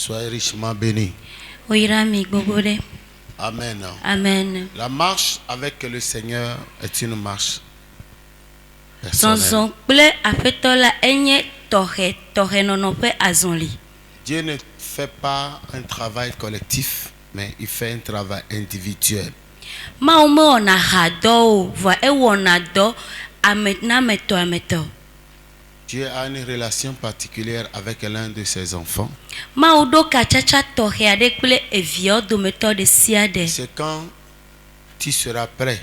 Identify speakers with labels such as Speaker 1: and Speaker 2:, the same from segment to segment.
Speaker 1: Soyez richement bénis. Amen.
Speaker 2: Amen.
Speaker 1: La marche avec le Seigneur est une marche personnelle. Dieu ne fait pas un travail collectif, mais il fait un travail individuel. Dieu a une relation particulière avec l'un de ses enfants. C'est quand tu seras prêt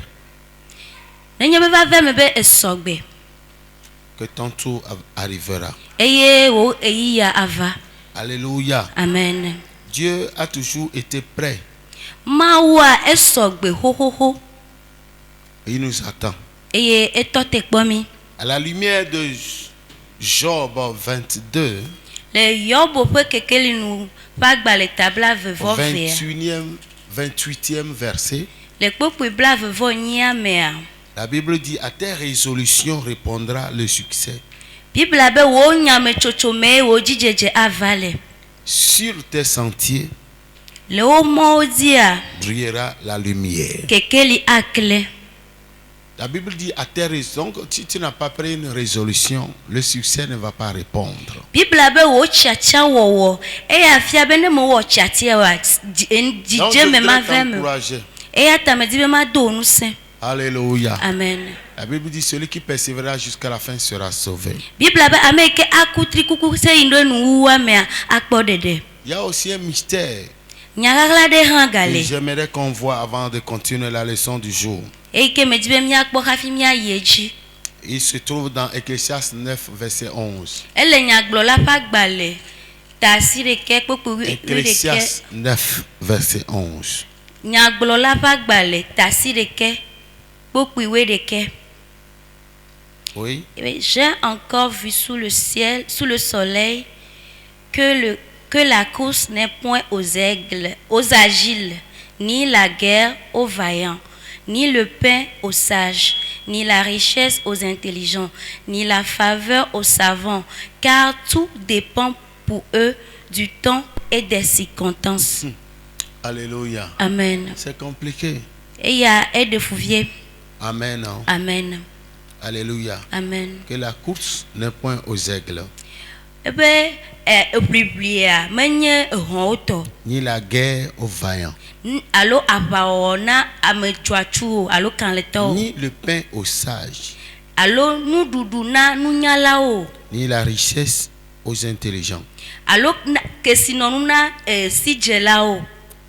Speaker 1: que ton tour arrivera. Alléluia.
Speaker 2: Amen.
Speaker 1: Dieu a toujours été prêt. Il nous attend. À la lumière de Job 22, au 28e verset, la Bible dit: à tes résolutions répondra le succès. Sur tes sentiers brillera la lumière. La Bible dit à tes raisons. Si tu n'as pas pris une résolution, le succès ne va pas répondre. Donc, je voudrais t'encourager. Alléluia.
Speaker 2: Amen.
Speaker 1: La Bible dit: celui qui persévérera jusqu'à la fin sera sauvé. Il y a aussi un mystère que j'aimerais qu'on voit avant de continuer la leçon du jour. Il se trouve dans Ecclésiaste 9, verset 11. Ecclésiaste 9, verset 11. Oui.
Speaker 2: J'ai encore vu sous le ciel, sous le soleil, que la course n'est point aux aigles, aux agiles, ni la guerre aux vaillants, ni le pain aux sages, ni la richesse aux intelligents, ni la faveur aux savants, car tout dépend pour eux du temps et des circonstances.
Speaker 1: Alléluia.
Speaker 2: Amen.
Speaker 1: C'est compliqué.
Speaker 2: Et il y a aide de fouvier.
Speaker 1: Amen.
Speaker 2: Amen.
Speaker 1: Alléluia.
Speaker 2: Amen.
Speaker 1: Que la course n'est point aux aigles, ni la guerre aux vaillants, ni le pain aux sages, ni la richesse aux intelligents.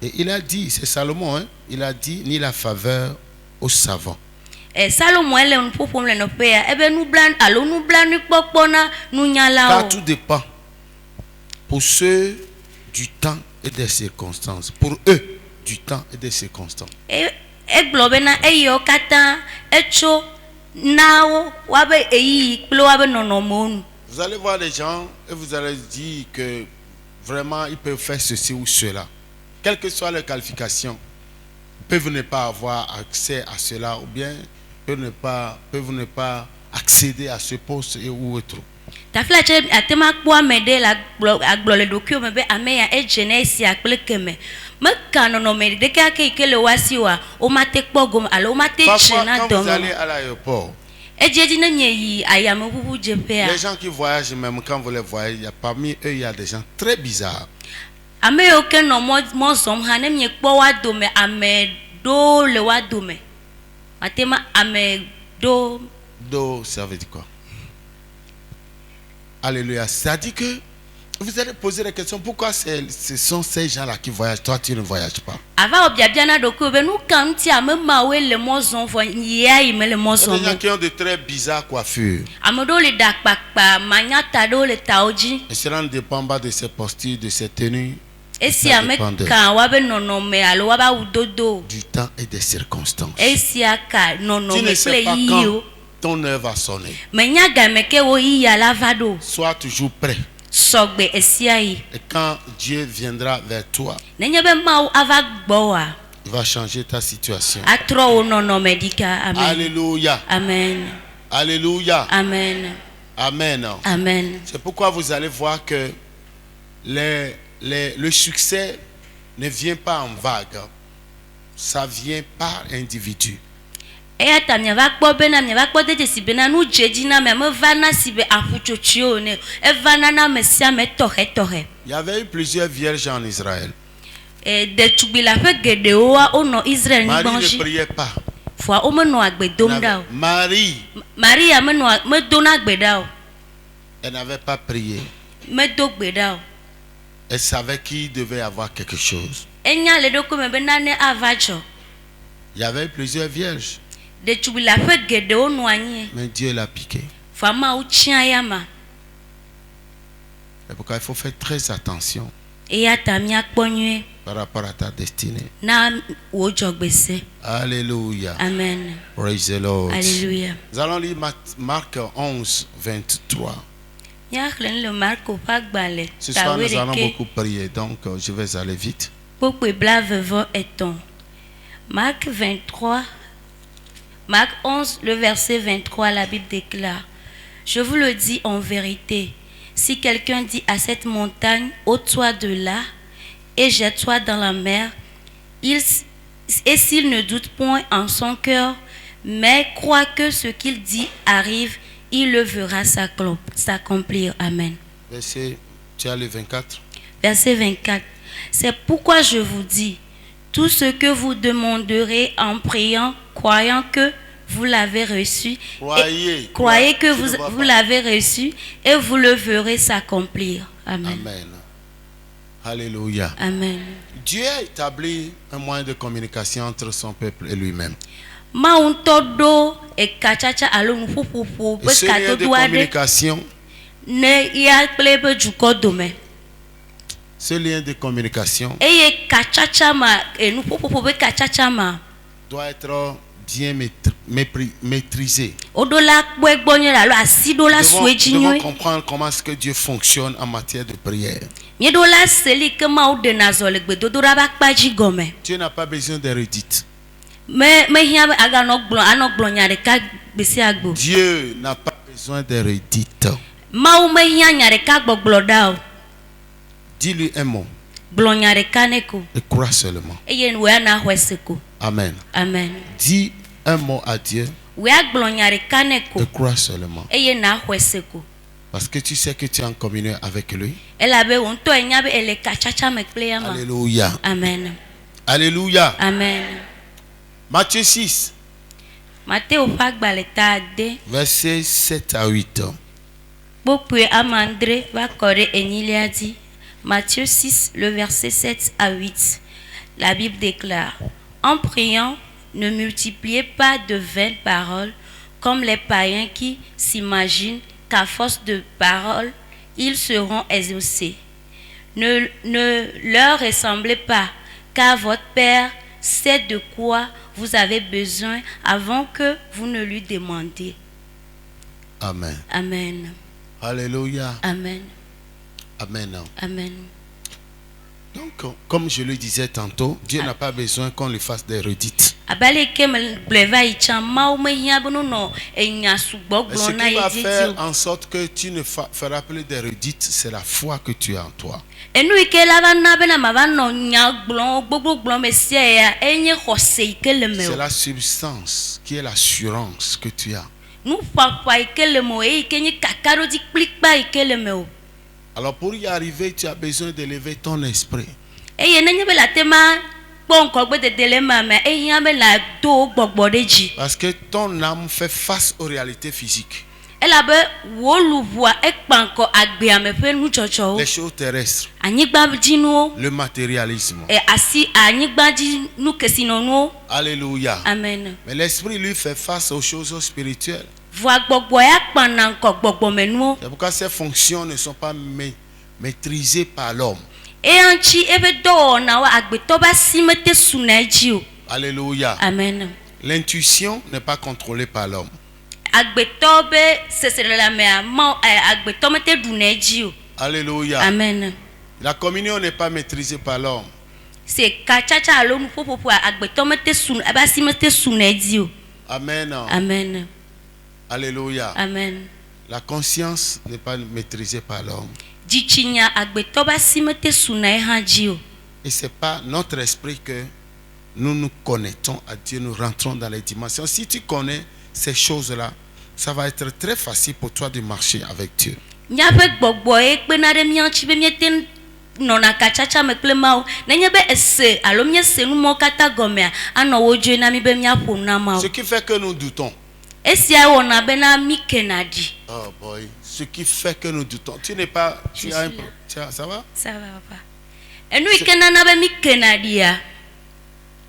Speaker 1: Et il a dit, c'est Salomon, hein? Il a dit: ni la faveur aux savants. Car tout dépend pour ceux du temps et des circonstances. Pour eux, du temps et des circonstances. Vous allez voir les gens et vous allez dire que vraiment ils peuvent faire ceci ou cela. Quelles que soient leurs qualifications, peuvent ne pas avoir accès à cela, ou bien peuvent ne pas accéder à ce poste et ou autre. Parfois, quand vous allez à l'aéroport, les gens qui voyagent, même quand vous les voyez, parmi eux, il y a des gens très bizarres. Do, ça veut dire quoi? Alléluia. Ça dit que vous allez poser la question: pourquoi ce sont ces gens-là qui voyagent, toi tu ne voyages pas? Il y a des gens qui ont de très bizarres coiffures. Et cela ne dépend pas de ses postures, de ses tenues. Ça dépend du temps et des circonstances. Tu ne sais pas quand ton heure va sonner. Sois toujours prêt. Et quand Dieu viendra vers toi, il va changer ta situation. Alléluia.
Speaker 2: Amen.
Speaker 1: Alléluia.
Speaker 2: Amen.
Speaker 1: Amen.
Speaker 2: Amen.
Speaker 1: C'est pourquoi vous allez voir que le succès ne vient pas en vague. Ça vient par individu.
Speaker 2: eya ta miava kpɔ bena miava kpɔ de dzesi bena nu dzedzi na me meva na si be aƒutsotsoe ne eva na me sia me tɔxɛtɔxɛ.
Speaker 1: Il y avait eu plusieurs vierges en Israël.
Speaker 2: Ɖetugbi la ƒe geɖewoa wonɔ Israel
Speaker 1: Marie
Speaker 2: nyigba
Speaker 1: ne
Speaker 2: dzi
Speaker 1: priait pas.
Speaker 2: foa womenɔ agbe dom ɖa o.
Speaker 1: Marie,
Speaker 2: Maria medona gbe ɖa o,
Speaker 1: elle n'avait pas prié.
Speaker 2: medo gbe ɖa o.
Speaker 1: Elle savait qu'il devait avoir quelque chose.
Speaker 2: Enya le ɖokui me be nane ava dzɔ.
Speaker 1: Il y avait eu plusieurs vierges,
Speaker 2: Ɖetugbi la ƒe geɖewo nɔ anyi
Speaker 1: mais Dieu l'a piqué.
Speaker 2: foa Mawu tia ya ma.
Speaker 1: C'est pourquoi il faut faire très attention
Speaker 2: Eya ta miakpɔ nyuie
Speaker 1: par rapport à ta destinée.
Speaker 2: na wò dzɔgbese.
Speaker 1: Alléluia.
Speaker 2: Amen.
Speaker 1: Praise the Lord.
Speaker 2: Alléluia.
Speaker 1: Nous allons lire Marc 11, 23.
Speaker 2: Míaxlẽ nu le Marko ƒe agbalẽ
Speaker 1: Ce soir, nous allons
Speaker 2: tawoɖeke
Speaker 1: beaucoup prier, donc je vais aller vite.
Speaker 2: kpokpe blaeve-vɔ-etɔ̃. Marc 23, Marc 11, le verset 23, la Bible déclare: Je vous le dis en vérité, si quelqu'un dit à cette montagne, ôte-toi de là et jette-toi dans la mer, et s'il ne doute point en son cœur, mais croit que ce qu'il dit arrive, il le verra s'accomplir. Amen.
Speaker 1: Verset, tu as le 24.
Speaker 2: Verset 24. C'est pourquoi je vous dis, tout ce que vous demanderez en priant, croyant que vous l'avez reçu, croyez que vous l'avez reçu et vous le verrez s'accomplir. Amen.
Speaker 1: Amen. Alléluia.
Speaker 2: Amen.
Speaker 1: Dieu a établi un moyen de communication entre son peuple et lui-même.
Speaker 2: Maunto do ekachacha alo nuƒuƒoƒo
Speaker 1: Et
Speaker 2: be
Speaker 1: ce lien de
Speaker 2: katodo aɖe
Speaker 1: communication,
Speaker 2: ne ya kple ebe dukɔ dome.
Speaker 1: ce lien de communication
Speaker 2: Eye kachacha ma nuƒuƒoƒo be kachacha ma
Speaker 1: doit être bien maîtrisé.
Speaker 2: woɖo la kpɔe gbɔ nyuie alo asi ɖo la
Speaker 1: Nous
Speaker 2: sue dzi
Speaker 1: devons
Speaker 2: nyuie.
Speaker 1: comprendre comment est-ce que Dieu fonctionne en matière de prière.
Speaker 2: Mieɖo la seli ke Mawu ɖena zɔ le gbedodoɖa ƒe akpa dzi gɔme.
Speaker 1: Dieu n'a pas besoin d'érudite.
Speaker 2: Mehiã be anɔ gblɔ nya ɖeka gbe sia gbe.
Speaker 1: Dieu n'a pas besoin d'érudite.
Speaker 2: Mawu mehiã nya ɖeka gbɔgblɔ ɖa o.
Speaker 1: Dis-lui un mot
Speaker 2: Gblɔ nya ɖeka ne ko.
Speaker 1: et crois seulement.
Speaker 2: Eye wòya na xɔe se ko.
Speaker 1: Amen.
Speaker 2: Amen.
Speaker 1: Dis un mot à Dieu
Speaker 2: Wòya gblɔ nya ɖeka ne ko.
Speaker 1: et crois seulement.
Speaker 2: Eye na xɔe se ko.
Speaker 1: Parce que tu sais que tu es en communion avec lui.
Speaker 2: Elabe wò ŋutɔ enya be ele katsatsa me kple ya ma.
Speaker 1: Alléluia.
Speaker 2: Amen.
Speaker 1: Alléluia.
Speaker 2: Amen.
Speaker 1: Matthieu 6,
Speaker 2: Mateo ƒe agbalẽ ta ade.
Speaker 1: versets 7 à 8.
Speaker 2: Kpokpoe amandre va kɔ ɖe enyilia dzi. Matthieu 6, le verset 7 à 8. La Bible déclare: En priant, ne multipliez pas de vaines paroles comme les païens qui s'imaginent qu'à force de paroles, ils seront exaucés. Ne leur ressemblez pas, car votre Père sait de quoi vous avez besoin avant que vous ne lui demandiez.
Speaker 1: Amen.
Speaker 2: Amen.
Speaker 1: Alléluia.
Speaker 2: Amen.
Speaker 1: Amen.
Speaker 2: Amen.
Speaker 1: Donc, comme je le disais tantôt, Dieu n'a pas besoin qu'on lui fasse des redites.
Speaker 2: Abale ke me gblɔe va yi tsã Mawu mehiã be nonɔ enya sugbɔ
Speaker 1: Et ce
Speaker 2: gblɔ na
Speaker 1: qui
Speaker 2: ye
Speaker 1: va
Speaker 2: dzidzi
Speaker 1: faire
Speaker 2: o.
Speaker 1: en sorte que tu ne feras plus des redites, c'est la foi que tu as en toi.
Speaker 2: Enu yi ke la va na bena mava nɔ nya gblɔ gbogbo gblɔ me sia ya enye xɔse yi ke le me
Speaker 1: C'est
Speaker 2: o.
Speaker 1: la substance qui est l'assurance que tu as.
Speaker 2: Nuƒaƒa yi ke le me o eyi ke nye kakaɖodzi kplikpa yi ke le me o.
Speaker 1: Alors pour y arriver, tu as besoin d'élever ton esprit.
Speaker 2: Eye nenye be la tema kpɔ ŋkɔgbedede le ema mea ehiã be la do wo gbɔgbɔ ɖe dzi.
Speaker 1: Parce que ton âme fait face aux réalités physiques,
Speaker 2: Elabe wo luʋua ekpa ŋkɔ agbea me ƒe nutsɔtsɔwo.
Speaker 1: les choses terrestres,
Speaker 2: Anyigba dzi nuwo.
Speaker 1: le matérialisme.
Speaker 2: Asi anyigba dzi nu kesinɔnuwo.
Speaker 1: Alléluia.
Speaker 2: Amen.
Speaker 1: Mais l'esprit lui fait face aux choses spirituelles.
Speaker 2: Vɔa gbɔgbɔ ya kpana ŋkɔ gbɔgbɔmenuwo.
Speaker 1: C'est pourquoi ces fonctions ne sont pas maîtrisées par l'homme.
Speaker 2: Eya ŋtsi ebe dɔwɔnawo agbetɔ be asi mete suna edzi o.
Speaker 1: Alléluia.
Speaker 2: Amen.
Speaker 1: L'intuition n'est pas contrôlée par l'homme.
Speaker 2: Agbetɔ be seseɖelamea agbetɔ mete ɖuna edzi o.
Speaker 1: Alléluia.
Speaker 2: Amen.
Speaker 1: La communion n'est pas maîtrisée par l'homme.
Speaker 2: Se katsatsa alo nuƒoƒoƒo agbetɔ mete suna ebe asi mete suna edzi o.
Speaker 1: Amen.
Speaker 2: Amen.
Speaker 1: Alléluia.
Speaker 2: Amen.
Speaker 1: La conscience n'est pas maîtrisée par l'homme.
Speaker 2: dzitsinya agbetɔ ba si mete suna ye hã dzi o.
Speaker 1: Et c'est pas notre esprit que nous nous connectons à Dieu, nous rentrons dans les dimensions. Si tu connais ces choses-là, ça va être très facile pour toi de marcher avec Dieu.
Speaker 2: Míaƒe gbɔgbɔ ye kpena ɖe mía ŋuti be míete nɔna katsatsa me kple Mawu. Nenye be ese alo míese nu mawo katã gɔmea anɔ wo dzoe na mí be míaƒo nu na Mawu.
Speaker 1: Ce qui fait que nous doutons.
Speaker 2: Esia wɔna bena mí kena ɖi.
Speaker 1: Oh boy, ce qui fait que nous doutons. Tu n'es pas, tu as un, ça va?
Speaker 2: Ça va papa. Enu yi ke nana be mí kena ɖia.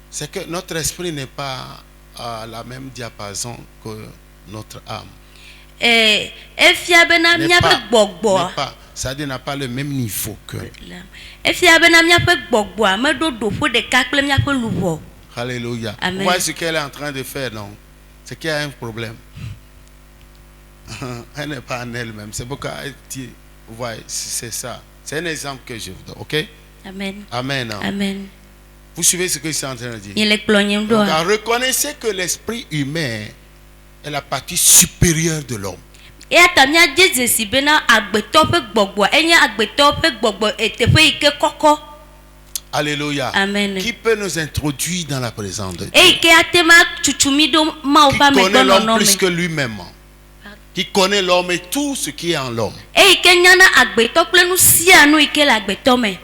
Speaker 1: C'est que notre esprit n'est pas à la même diapason que notre âme.
Speaker 2: Efia bena míaƒe gbɔgbɔ.
Speaker 1: Ça n'a pas le même niveau que.
Speaker 2: Efia bena míaƒe gbɔgbɔ meɖo ɖoƒo ɖeka kple míaƒe luʋɔ.
Speaker 1: Alléluia.
Speaker 2: Amen.
Speaker 1: Vous voyez ce qu'elle est en train de faire, non? C'est qu'il y a un problème. Elle n'est pas en elle-même. C'est pourquoi elle dit, vous voyez, c'est ça. C'est un exemple que je vous donne, ok?
Speaker 2: Amen.
Speaker 1: Amen. Hein?
Speaker 2: Amen.
Speaker 1: Vous suivez ce que je suis en train de dire?
Speaker 2: Donc,
Speaker 1: reconnaissez que l'esprit humain est la partie supérieure de l'homme.
Speaker 2: Et à ta mia djezesi bena agbetɔ ƒe gbɔgbɔ enye agbetɔ ƒe gbɔgbɔ eteƒe yi ke kɔkɔ.
Speaker 1: Alléluia.
Speaker 2: Amen.
Speaker 1: Qui peut nous introduire dans la présence de Dieu?
Speaker 2: Et qui atema tutsumi do Mawu ƒe
Speaker 1: Qui connaît l'homme
Speaker 2: amegbenɔnɔ
Speaker 1: plus
Speaker 2: me.
Speaker 1: que lui-même. Qui connaît l'homme et tout ce qui est en l'homme.
Speaker 2: Et qui nyana agbetɔ kple nu sia nu yi ke le agbetɔ me.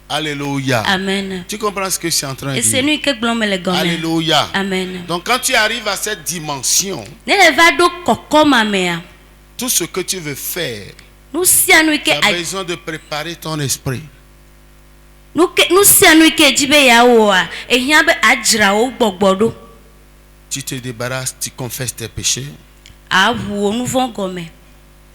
Speaker 1: Alléluia.
Speaker 2: Amen.
Speaker 1: Tu comprends ce que je suis en train de
Speaker 2: Et c'est
Speaker 1: dire?
Speaker 2: nu yi ke gblɔm me le gɔme.
Speaker 1: Alléluia.
Speaker 2: Amen.
Speaker 1: Donc quand tu arrives à cette dimension,
Speaker 2: Ne le va ɖo kɔkɔma mea.
Speaker 1: tout ce que tu veux faire,
Speaker 2: Nu sia nu yi
Speaker 1: tu
Speaker 2: ke
Speaker 1: as besoin de préparer ton esprit.
Speaker 2: nu sia nu yi ke dzi be yeawoa ehiã be adzra wo gbɔgbɔ ɖo.
Speaker 1: Tu te débarrasses, tu confesses tes péchés,
Speaker 2: Aʋu wo nu vɔ̃ gɔme.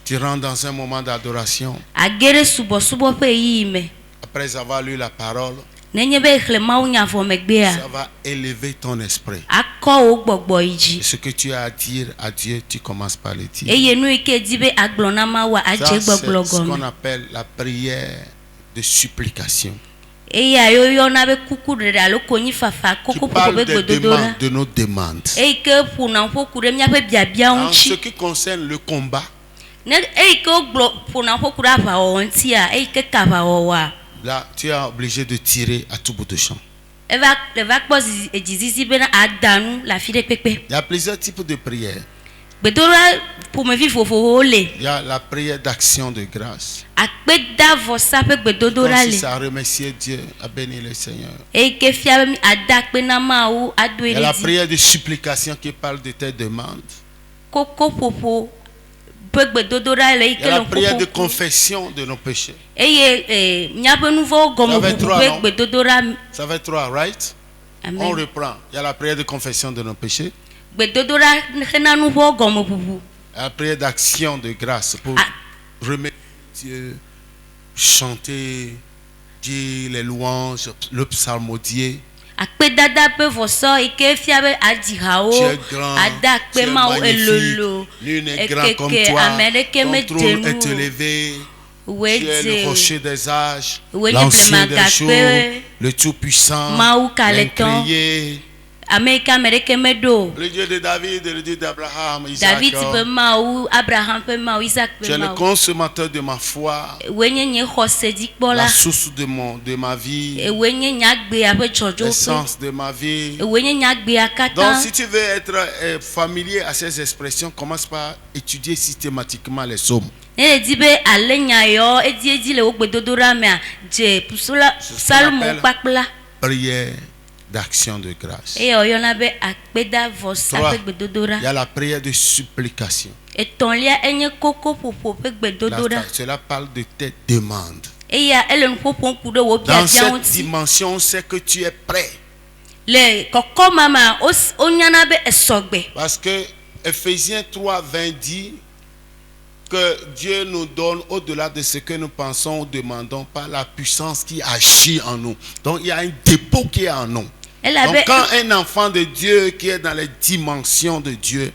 Speaker 1: tu rentres dans un moment d'adoration.
Speaker 2: Age ɖe subɔsubɔ ƒe ɣeyiɣi me.
Speaker 1: Après avoir lu la parole,
Speaker 2: Nenye be exlẽ Mawu nya vɔ megbea.
Speaker 1: ça va élever ton esprit.
Speaker 2: Akɔ wo gbɔgbɔ yi
Speaker 1: Et
Speaker 2: dzi.
Speaker 1: ce que tu as à dire à Dieu, tu commences par le dire.
Speaker 2: Eye nu yi ke di be agblɔ na Mawua
Speaker 1: Ça,
Speaker 2: adze
Speaker 1: c'est
Speaker 2: gbɔgblɔ
Speaker 1: ce qu'on
Speaker 2: gɔme.
Speaker 1: appelle la prière de supplication.
Speaker 2: Eya yo yɔna be kuku ɖeɖe alo konyifafa
Speaker 1: Qui
Speaker 2: koko ƒoƒo
Speaker 1: parle
Speaker 2: be
Speaker 1: des
Speaker 2: gbedodo
Speaker 1: demandes,
Speaker 2: ɖa.
Speaker 1: de nos demandes.
Speaker 2: Eyi ke ƒona ƒoku ɖe míaƒe biabia
Speaker 1: En ce
Speaker 2: ŋuti.
Speaker 1: qui concerne le combat,
Speaker 2: Ne eyi ke wogblɔ ƒona ƒoku ɖe aʋawɔwɔ ŋutia, eyi ke ka aʋawɔwɔa.
Speaker 1: là, tu es obligé de tirer à tout bout de champ.
Speaker 2: Eva kpɔ edzizizi bena ada nu le afi ɖe kpekpe.
Speaker 1: Il y a plusieurs types de prières.
Speaker 2: Gbedoɖa ƒomevi vovovowo le.
Speaker 1: Il y a la prière d'action de grâce.
Speaker 2: Akpedavɔsa ƒe gbedodoɖa
Speaker 1: Consiste
Speaker 2: le.
Speaker 1: à remercier Dieu, à bénir le Seigneur.
Speaker 2: Eyi ke fia be ada akpe na Mawu ado
Speaker 1: Il y a
Speaker 2: ɖe
Speaker 1: la
Speaker 2: dzi.
Speaker 1: prière de supplication qui parle de tes demandes.
Speaker 2: Koko ƒoƒo ƒe gbedodoɖa le yi
Speaker 1: Il y
Speaker 2: ke
Speaker 1: a
Speaker 2: le
Speaker 1: la prière de
Speaker 2: ƒoƒo.
Speaker 1: confession de nos péchés.
Speaker 2: Eye míaƒe nu vɔwo gɔme
Speaker 1: Ça va
Speaker 2: ʋuʋu
Speaker 1: trois,
Speaker 2: ƒe
Speaker 1: non?
Speaker 2: gbedodoɖa.
Speaker 1: Ça fait 3, right? On
Speaker 2: Amen.
Speaker 1: reprend. Il y a la prière de confession de nos péchés.
Speaker 2: Gbedodoɖa hena nu vɔwo gɔme ʋuʋu.
Speaker 1: La prière d'action de grâce pour
Speaker 2: Ah.
Speaker 1: remercier Dieu, chanter, dire les louanges, le psalmodier.
Speaker 2: Akpedada ƒe vɔsɔ yi ke fia be adi hawo.
Speaker 1: Tu es grand,
Speaker 2: Ada
Speaker 1: tu
Speaker 2: akpe
Speaker 1: es
Speaker 2: Mawu
Speaker 1: magnifique,
Speaker 2: elolo.
Speaker 1: nul n'est grand comme
Speaker 2: Ekeke
Speaker 1: toi,
Speaker 2: ame ɖeke
Speaker 1: ton
Speaker 2: mede
Speaker 1: trône est
Speaker 2: nu.
Speaker 1: élevé, tu es le
Speaker 2: Wedze.
Speaker 1: rocher des âges,
Speaker 2: Oui,
Speaker 1: l'ancien
Speaker 2: le
Speaker 1: des jours,
Speaker 2: magakpe.
Speaker 1: le tout-puissant,
Speaker 2: Mawu kaleton.
Speaker 1: l'incrié,
Speaker 2: Ame yi ke ame ɖeke meɖo.
Speaker 1: le Dieu de David, le Dieu d'Abraham, Isaac.
Speaker 2: David ƒe Mawu, Abraham ƒe Mawu, Isaac
Speaker 1: Tu es
Speaker 2: ƒe
Speaker 1: le
Speaker 2: Mawu.
Speaker 1: consommateur de ma foi,
Speaker 2: Woe nye nye xɔsedikpɔla.
Speaker 1: la source de ma vie,
Speaker 2: Woe nye nye agbea ƒe dzɔdzɔƒe.
Speaker 1: l'essence de ma vie.
Speaker 2: Woe nye nye agbea
Speaker 1: Donc,
Speaker 2: katã.
Speaker 1: si tu veux être familier à ces expressions, commence par étudier systématiquement les psaumes.
Speaker 2: Ne le di be ale nya yɔ edi le wo gbedodoɖa mea dze Salomo kpakpla.
Speaker 1: Prière d'action de grâce.
Speaker 2: Eye woyɔna be akpedavɔsa
Speaker 1: Trois,
Speaker 2: ƒe gbedodoɖa.
Speaker 1: il y a la prière de supplication.
Speaker 2: Etɔ̃lia enye koko ƒoƒo ƒe gbedodoɖa.
Speaker 1: Cela parle de tes demandes.
Speaker 2: Eya ele nu ƒoƒom ku ɖe wo
Speaker 1: Dans
Speaker 2: biabia
Speaker 1: cette
Speaker 2: ŋuti.
Speaker 1: dimension, on sait que tu es prêt.
Speaker 2: Le kɔkɔma mea wonyana be esɔgbe.
Speaker 1: Parce que Ephésiens 3, 20 dit que Dieu nous donne au-delà de ce que nous pensons ou demandons par la puissance qui agit en nous. Donc il y a un dépôt qui est en nous. Donc quand un enfant de Dieu qui est dans les dimensions de Dieu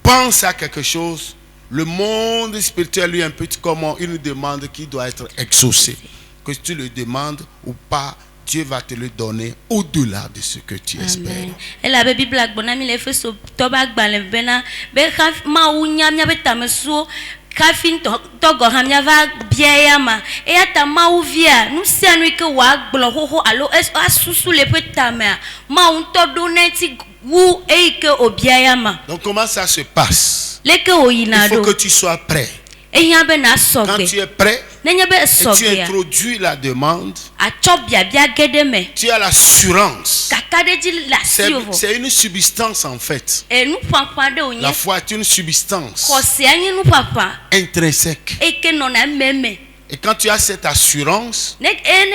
Speaker 1: pense à quelque chose, le monde spirituel lui impute comme une demande qui doit être exaucée. Que tu le demandes ou pas, Dieu va te le donner au-delà de ce que tu espères.
Speaker 2: Ela be Biblia gbɔna mi le Efeso tɔba gbalẽ bena be Mawu nya míaƒe tamesuwo Kafin togo hamia va biaya ma. Eya ta mauvia. Nous sia nous que wa glo ho alo asusu le petama. Ma un to doneti wu e que obiaya ma.
Speaker 1: Donc comment ça se passe?
Speaker 2: Leke
Speaker 1: Il
Speaker 2: oyinado.
Speaker 1: faut que tu sois prêt.
Speaker 2: Eya be na
Speaker 1: Quand
Speaker 2: soge.
Speaker 1: tu es prêt
Speaker 2: Nenya be
Speaker 1: et tu
Speaker 2: soge.
Speaker 1: introduis la demande,
Speaker 2: Achobia bia gedeme.
Speaker 1: tu as l'assurance.
Speaker 2: Kakadeji la siovo.
Speaker 1: C'est une substance en fait.
Speaker 2: E nous papa de onye.
Speaker 1: La foi est une substance
Speaker 2: Kose anyi nous papa.
Speaker 1: intrinsèque.
Speaker 2: E que non a meme.
Speaker 1: Et quand tu as cette assurance,
Speaker 2: Ne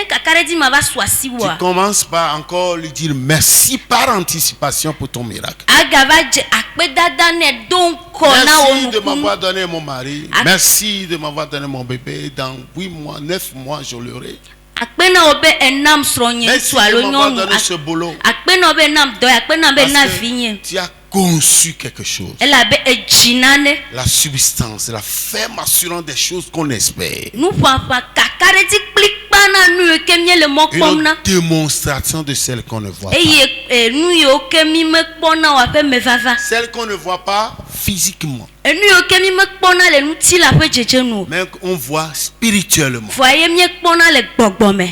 Speaker 2: kakadeji ma va
Speaker 1: tu
Speaker 2: swasiwa.
Speaker 1: commences par encore lui dire merci par anticipation pour ton miracle.
Speaker 2: Agavaje akpedada ne don kona
Speaker 1: Merci de
Speaker 2: onu.
Speaker 1: m'avoir donné mon mari. Merci de m'avoir donné mon bébé. Dans 8 mois, 9 mois, je l'aurai.
Speaker 2: Akpena obe enam sronye
Speaker 1: Merci
Speaker 2: tu alo
Speaker 1: de m'avoir
Speaker 2: nyonu.
Speaker 1: donné ce boulot.
Speaker 2: Akpena obe enam do akpena be na
Speaker 1: Parce que
Speaker 2: vinye.
Speaker 1: tu as conçu quelque chose.
Speaker 2: Ela be ejinane.
Speaker 1: La substance, la ferme assurance des choses qu'on espère.
Speaker 2: Nous papa kakadeji klikpana nu kemye le
Speaker 1: Une
Speaker 2: mokomna.
Speaker 1: démonstration de celle qu'on ne voit pas.
Speaker 2: Eye nu yo kemi me kpona wa pe me vava.
Speaker 1: Celle qu'on ne voit pas physiquement,
Speaker 2: Nu yo kemi me kpona le nu ti la pe jeje nu.
Speaker 1: mais qu'on voit spirituellement.
Speaker 2: Voye mie kpona le gbogbome.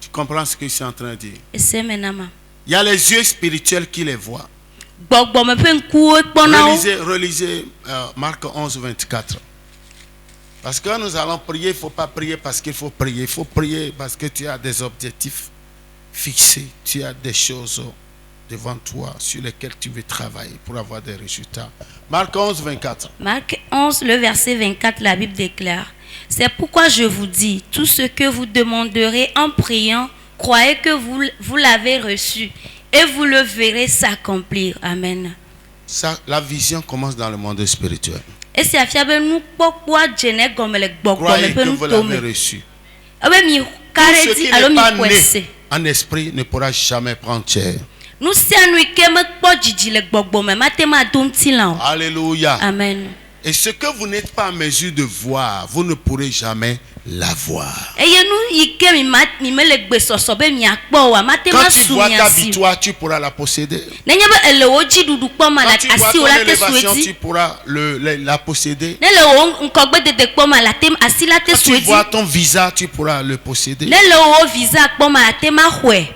Speaker 1: Tu comprends ce que je suis en train de dire?
Speaker 2: Ese menama.
Speaker 1: Il y a les yeux spirituels qui les voient.
Speaker 2: Gbogbome pe nkuo kpona o.
Speaker 1: Relisez Marc 11, 24. Parce que quand nous allons prier, il ne faut pas prier parce qu'il faut prier. Il faut prier parce que tu as des objectifs fixés. Tu as des choses devant toi sur lesquelles tu veux travailler pour avoir des résultats. Marc 11, 24.
Speaker 2: Marc 11, le verset 24, la Bible déclare: c'est pourquoi je vous dis, tout ce que vous demanderez en priant, croyez que vous l'avez reçu et vous le verrez s'accomplir. Amen.
Speaker 1: Ça, la vision commence dans le monde spirituel.
Speaker 2: Et c'est à faire nous pourquoi jene comme le
Speaker 1: Croyez que vous l'avez reçu. Tout ce qui n'est pas né en esprit ne pourra jamais prendre chair.
Speaker 2: Nous
Speaker 1: Alléluia.
Speaker 2: Amen.
Speaker 1: Et ce que vous n'êtes pas en mesure de voir, vous ne pourrez jamais la voir. Quand tu vois ta victoire, tu pourras la posséder. Quand tu vois ton élévation, tu pourras la posséder. Quand tu vois ton visa, tu pourras le posséder.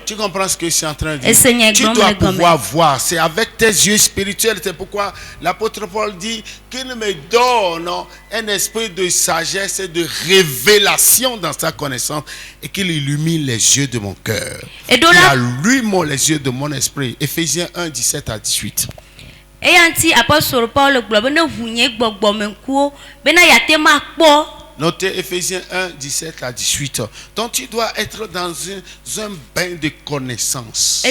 Speaker 1: Tu comprends ce que je suis en train de dire? Tu dois pouvoir voir. C'est avec tes yeux spirituels. C'est pourquoi l'apôtre Paul dit qu'il me donne un esprit de sagesse et de révélation dans sa connaissance et qu'il illumine les yeux de mon cœur. Il allume les yeux de mon esprit. Éphésiens 1, 17 à 18. Notez Éphésiens 1, 17 à 18. Donc tu dois être dans un bain de connaissance.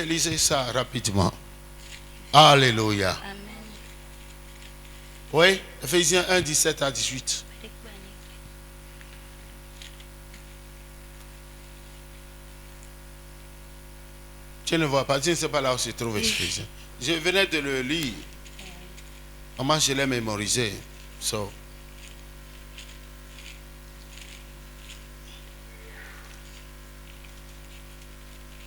Speaker 1: Lisez ça rapidement. Alléluia. Amen. Oui, Éphésiens 1, 17 à 18. Tu ne vois pas, je ne sais pas là où se trouve Éphésiens. Je venais de le lire. Comment je l'ai mémorisé. So.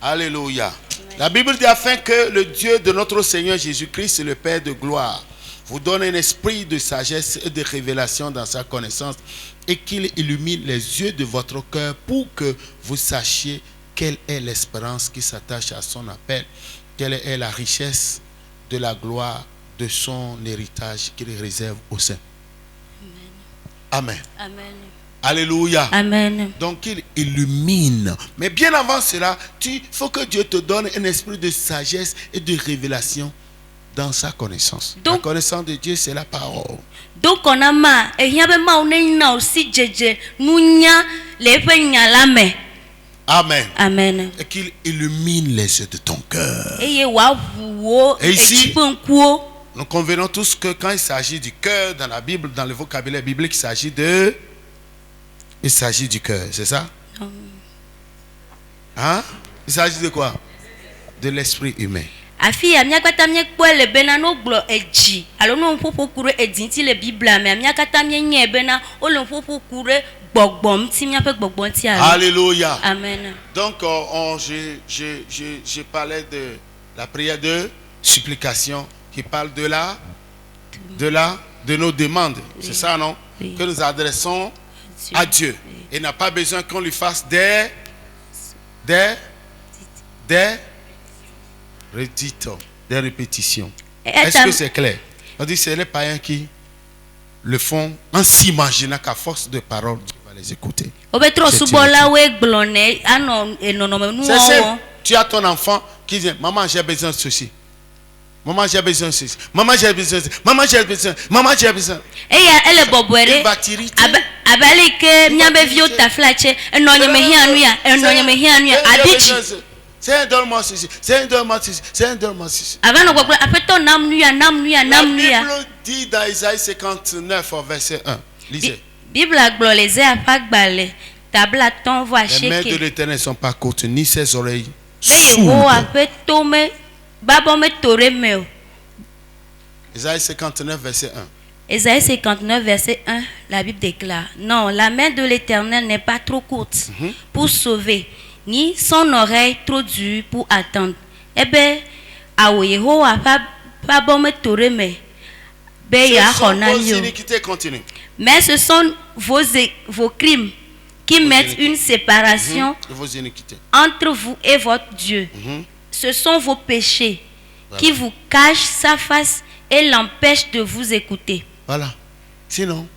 Speaker 1: Alléluia. La Bible dit afin que le Dieu de notre Seigneur Jésus-Christ, le Père de gloire, vous donne un esprit de sagesse et de révélation dans sa connaissance et qu'il illumine les yeux de votre cœur pour que vous sachiez quelle est l'espérance qui s'attache à son appel, quelle est la richesse de la gloire de son héritage qu'il réserve au sein. Amen. Amen. Alléluia. Amen. Donc il illumine. Mais bien avant cela, il faut que Dieu te donne un esprit de sagesse et de révélation dans sa connaissance. Donc, la connaissance de Dieu, c'est la parole. Donc on a ma aussi Amen. Amen. Et qu'il illumine les yeux de ton cœur. Et ici, nous convenons tous que quand il s'agit du cœur dans la Bible, dans le vocabulaire biblique, il s'agit du cœur, c'est ça? Hein? Il s'agit de quoi? De l'esprit humain. Alléluia. Amen. Donc, j'ai parlé de la prière de supplication qui parle de nos demandes.
Speaker 2: Oui.
Speaker 1: C'est ça, non?
Speaker 2: Oui.
Speaker 1: Que nous adressons à Dieu.
Speaker 2: Oui.
Speaker 1: Il n'a pas besoin qu'on lui fasse des redites, des répétitions. Est-ce que c'est clair? On dit que c'est les païens qui le font en s'imaginant qu'à force de paroles, Dieu va les écouter. C'est simple. Tu as ton enfant qui dit, maman, j'ai besoin de ceci. Maman, j'ai besoin de ceci. Maman, j'ai besoin de ceci. Maman, j'ai besoin. Maman, j'ai besoin. Il va t'irriter. C'est donne-moi ceci. C'est donne-moi ceci. C'est donne-moi ceci. La Bible dit dans Isaïe 59, verset 1. Lisez. Les mains de l'Éternel ne sont pas courtes, ni ses oreilles sourdes. Isaïe 59, verset 1.
Speaker 2: Ésaïe 59, verset 1, la Bible déclare: non, la main de l'Éternel n'est pas trop courte pour sauver, ni son oreille trop dure pour attendre. Eh bien,
Speaker 1: vos iniquités continuent.
Speaker 2: mais ce sont vos crimes qui mettent une séparation
Speaker 1: Vos iniquités.
Speaker 2: entre vous et votre Dieu. Ce sont vos péchés qui vous cachent sa face et l'empêchent de vous écouter.
Speaker 1: Voilà. Sinon,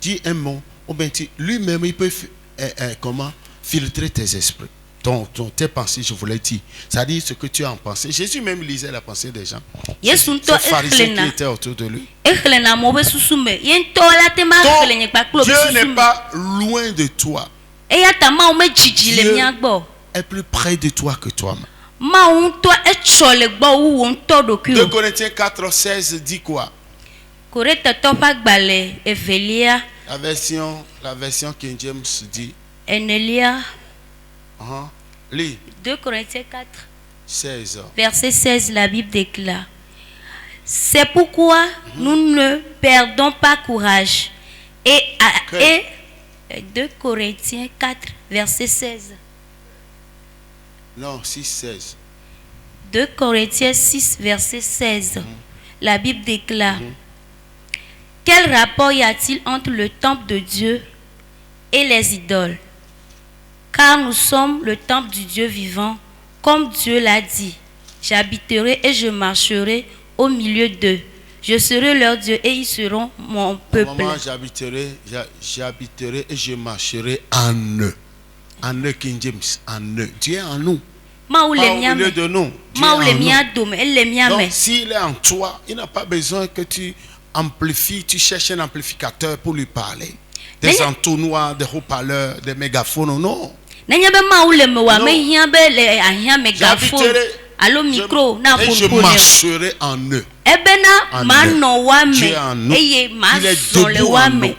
Speaker 1: dis un mot, ou bien lui-même, il peut comment filtrer tes esprits. Tes pensées, je vous l'ai dit. C'est-à-dire ce que tu as en pensée. Jésus même lisait la pensée des gens. Ces pharisiens qui étaient autour de lui. Dieu n'est pas loin de toi. Dieu est plus près de toi que toi-même. 2 Corinthiens 4, 16 dit quoi? La version King James dit. Lis.
Speaker 2: 2 Corinthiens 4,
Speaker 1: 16.
Speaker 2: verset 16, la Bible déclare: c'est pourquoi nous ne perdons pas courage. Et 2 Corinthiens 4, verset 16.
Speaker 1: Non, 6, 16.
Speaker 2: 2 Corinthiens 6, verset 16. La Bible déclare: quel rapport y a-t-il entre le temple de Dieu et les idoles? Car nous sommes le temple du Dieu vivant, comme Dieu l'a dit. J'habiterai et je marcherai au milieu d'eux. Je serai leur Dieu et ils seront mon peuple.
Speaker 1: Maman, j'habiterai et je marcherai en eux. En eux, King James, en eux. Dieu est en nous. Pas au milieu de nous. Dieu est en nous. Donc, s'il est en toi, il n'a pas besoin que tu amplifies, tu cherches un amplificateur pour lui parler. Des entonnoirs, des haut-parleurs, des mégaphones, non.
Speaker 2: Allô micro
Speaker 1: et je marcherai en eux. Dieu en nous. Il est debout en nous.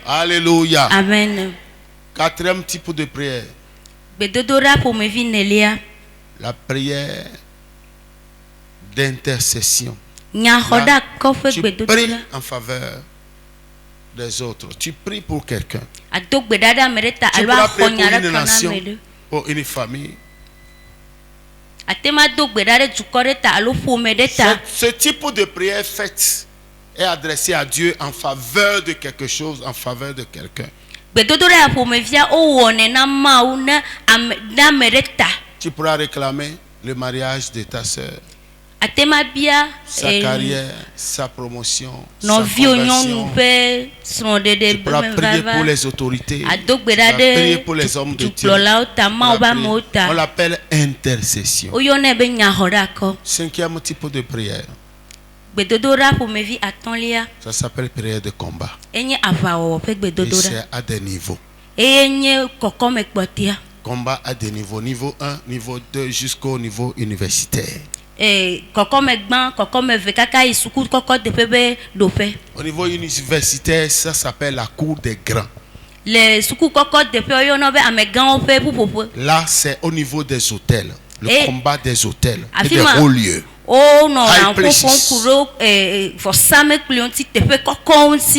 Speaker 1: Alléluia.
Speaker 2: Amen.
Speaker 1: Quatrième type de prière. La prière d'intercession. Là, tu pries en faveur des autres. Tu pries pour quelqu'un. Tu pourras prier pour une nation, pour une famille. Ce type de prière faite est adressé à Dieu en faveur de quelque chose, en faveur de quelqu'un. Tu pourras réclamer le mariage de ta sœur, sa carrière, sa promotion, sa conversion. Tu pourras prier pour les autorités, tu pourras prier pour les hommes de Dieu. On l'appelle intercession. Cinquième type de prière, ça s'appelle prière de combat. Et c'est à des niveaux. Combat à des niveaux. Niveau 1, niveau 2, jusqu'au niveau universitaire. Au niveau universitaire, ça s'appelle la cour des grands. Là, c'est au niveau des hôtels. Le combat des hôtels et des hauts lieux.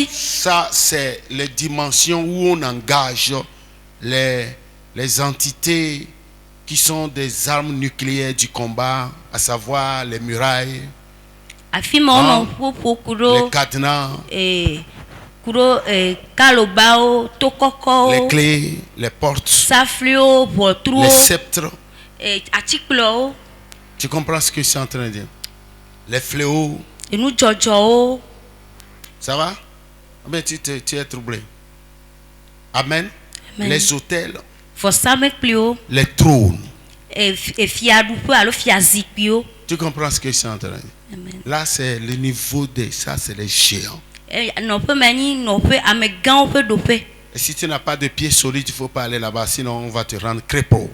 Speaker 1: Ça, c'est les dimensions où on engage les entités qui sont des armes nucléaires du combat, à savoir les murailles,
Speaker 2: Afima ono popo kuro
Speaker 1: les cadenas,
Speaker 2: kuro kalobao tokoko
Speaker 1: les clés, les portes,
Speaker 2: saflio botruo
Speaker 1: les sceptres.
Speaker 2: atiklo
Speaker 1: Tu comprends ce que je suis en train de dire? Les fléaux.
Speaker 2: enu jojo
Speaker 1: Ça va? Mais tu es troublé. Amen.
Speaker 2: Amen.
Speaker 1: Les autels,
Speaker 2: fosame plio
Speaker 1: les trônes.
Speaker 2: fiadupe alo fiazikpio.
Speaker 1: Tu comprends ce que je suis en train de dire?
Speaker 2: Amen.
Speaker 1: Là, c'est le niveau des... Ça, c'est les géants.
Speaker 2: No peut mani no peut amegan peut doper.
Speaker 1: Et si tu n'as pas de pieds solides, il ne faut pas aller là-bas. Sinon, on va te rendre crépot,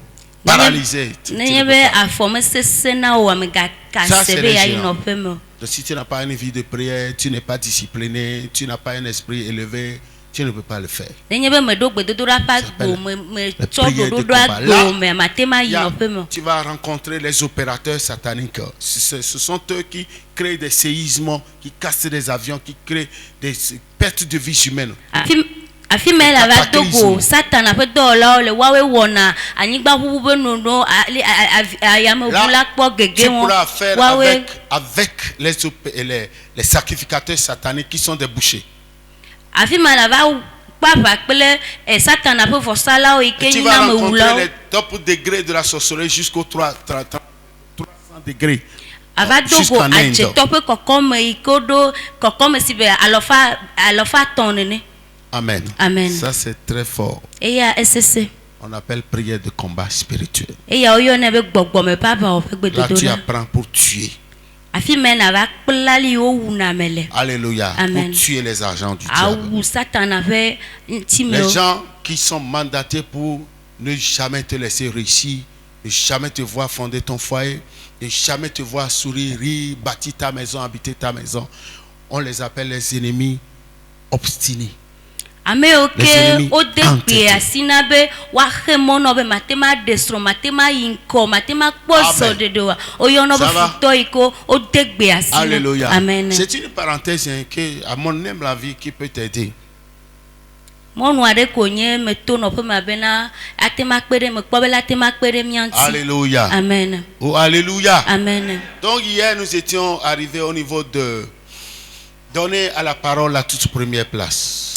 Speaker 1: paralysé. Tu ne peux
Speaker 2: N'yebe
Speaker 1: pas.
Speaker 2: a former sena o amega
Speaker 1: Ça, c'est
Speaker 2: kasebe
Speaker 1: les
Speaker 2: ya
Speaker 1: géants.
Speaker 2: no peut me.
Speaker 1: Donc, si tu n'as pas une vie de prière, tu n'es pas discipliné, tu n'as pas un esprit élevé, tu ne peux pas le faire.
Speaker 2: N'yebe me do gbedodora pa
Speaker 1: s'appelle
Speaker 2: gbo me
Speaker 1: la
Speaker 2: tso
Speaker 1: prière de
Speaker 2: dodo
Speaker 1: combat. Là,
Speaker 2: agbo me matema
Speaker 1: Il
Speaker 2: yi
Speaker 1: y a-
Speaker 2: no peut me.
Speaker 1: tu vas rencontrer les opérateurs sataniques. Ce sont eux qui créent des séismes, qui cassent des avions, qui créent des pertes de vie humaine.
Speaker 2: Afi me la va
Speaker 1: Cataclysme.
Speaker 2: dogo satan a peut do la le wawe wona anyigba hubu be nono ayame
Speaker 1: Là,
Speaker 2: bula kpo
Speaker 1: tu
Speaker 2: gege won
Speaker 1: pourras faire
Speaker 2: wawe
Speaker 1: avec les sacrificateurs sataniques qui sont des bouchers.
Speaker 2: afi me la va papa pele satan a peut forsala o
Speaker 1: Et
Speaker 2: ike
Speaker 1: tu vas
Speaker 2: nyina me
Speaker 1: rencontrer
Speaker 2: wula
Speaker 1: les top degrés de la sorcellerie jusqu'au 300 degrés.
Speaker 2: ava dogo
Speaker 1: Jusqu'en Inde.
Speaker 2: adzetɔ ƒe kɔkɔme yi ke woɖo kɔkɔme si be alɔfa tɔn nene.
Speaker 1: Amen.
Speaker 2: Amen.
Speaker 1: Ça, c'est très fort.
Speaker 2: Eya esese.
Speaker 1: On appelle prière de combat spirituel.
Speaker 2: Eya woyɔnɛ be gbɔgbɔme papa woƒe
Speaker 1: Là, tu
Speaker 2: gbedodo la.
Speaker 1: apprends pour tuer.
Speaker 2: Afi me na va kplali wo wuna me le.
Speaker 1: Alléluia.
Speaker 2: Amen.
Speaker 1: Pour tuer les agents du diable.
Speaker 2: Awu satana ƒe ŋutime
Speaker 1: Les
Speaker 2: wo.
Speaker 1: gens qui sont mandatés pour ne jamais te laisser réussir, ne jamais te voir fonder ton foyer, ne jamais te voir sourire, rire, bâtir ta maison, habiter ta maison, on les appelle les ennemis obstinés.
Speaker 2: Ame yiwo
Speaker 1: Les
Speaker 2: ke
Speaker 1: ennemis
Speaker 2: wode
Speaker 1: entêtés.
Speaker 2: gbe asi na be woaxe mɔnɔ be matema ɖe srɔ̃ matema yi ŋkɔ matema kpɔ
Speaker 1: Amen.
Speaker 2: zɔɖeɖe wa woyɔnɔ be
Speaker 1: Ça va?
Speaker 2: futɔ yi ke wode gbe asi na.
Speaker 1: Alléluia.
Speaker 2: Amen.
Speaker 1: C'est une parenthèse hein, que, à mon aime la vie qui peut t'aider.
Speaker 2: Mɔnu aɖe ko nye meto nɔƒe me abena atema kpe ɖe mekpɔ be la atema kpe ɖe mía ŋuti.
Speaker 1: Alléluia.
Speaker 2: Amen.
Speaker 1: Oh, alléluia.
Speaker 2: Amen.
Speaker 1: Donc hier, nous étions arrivés au niveau de donner à la parole la toute première place.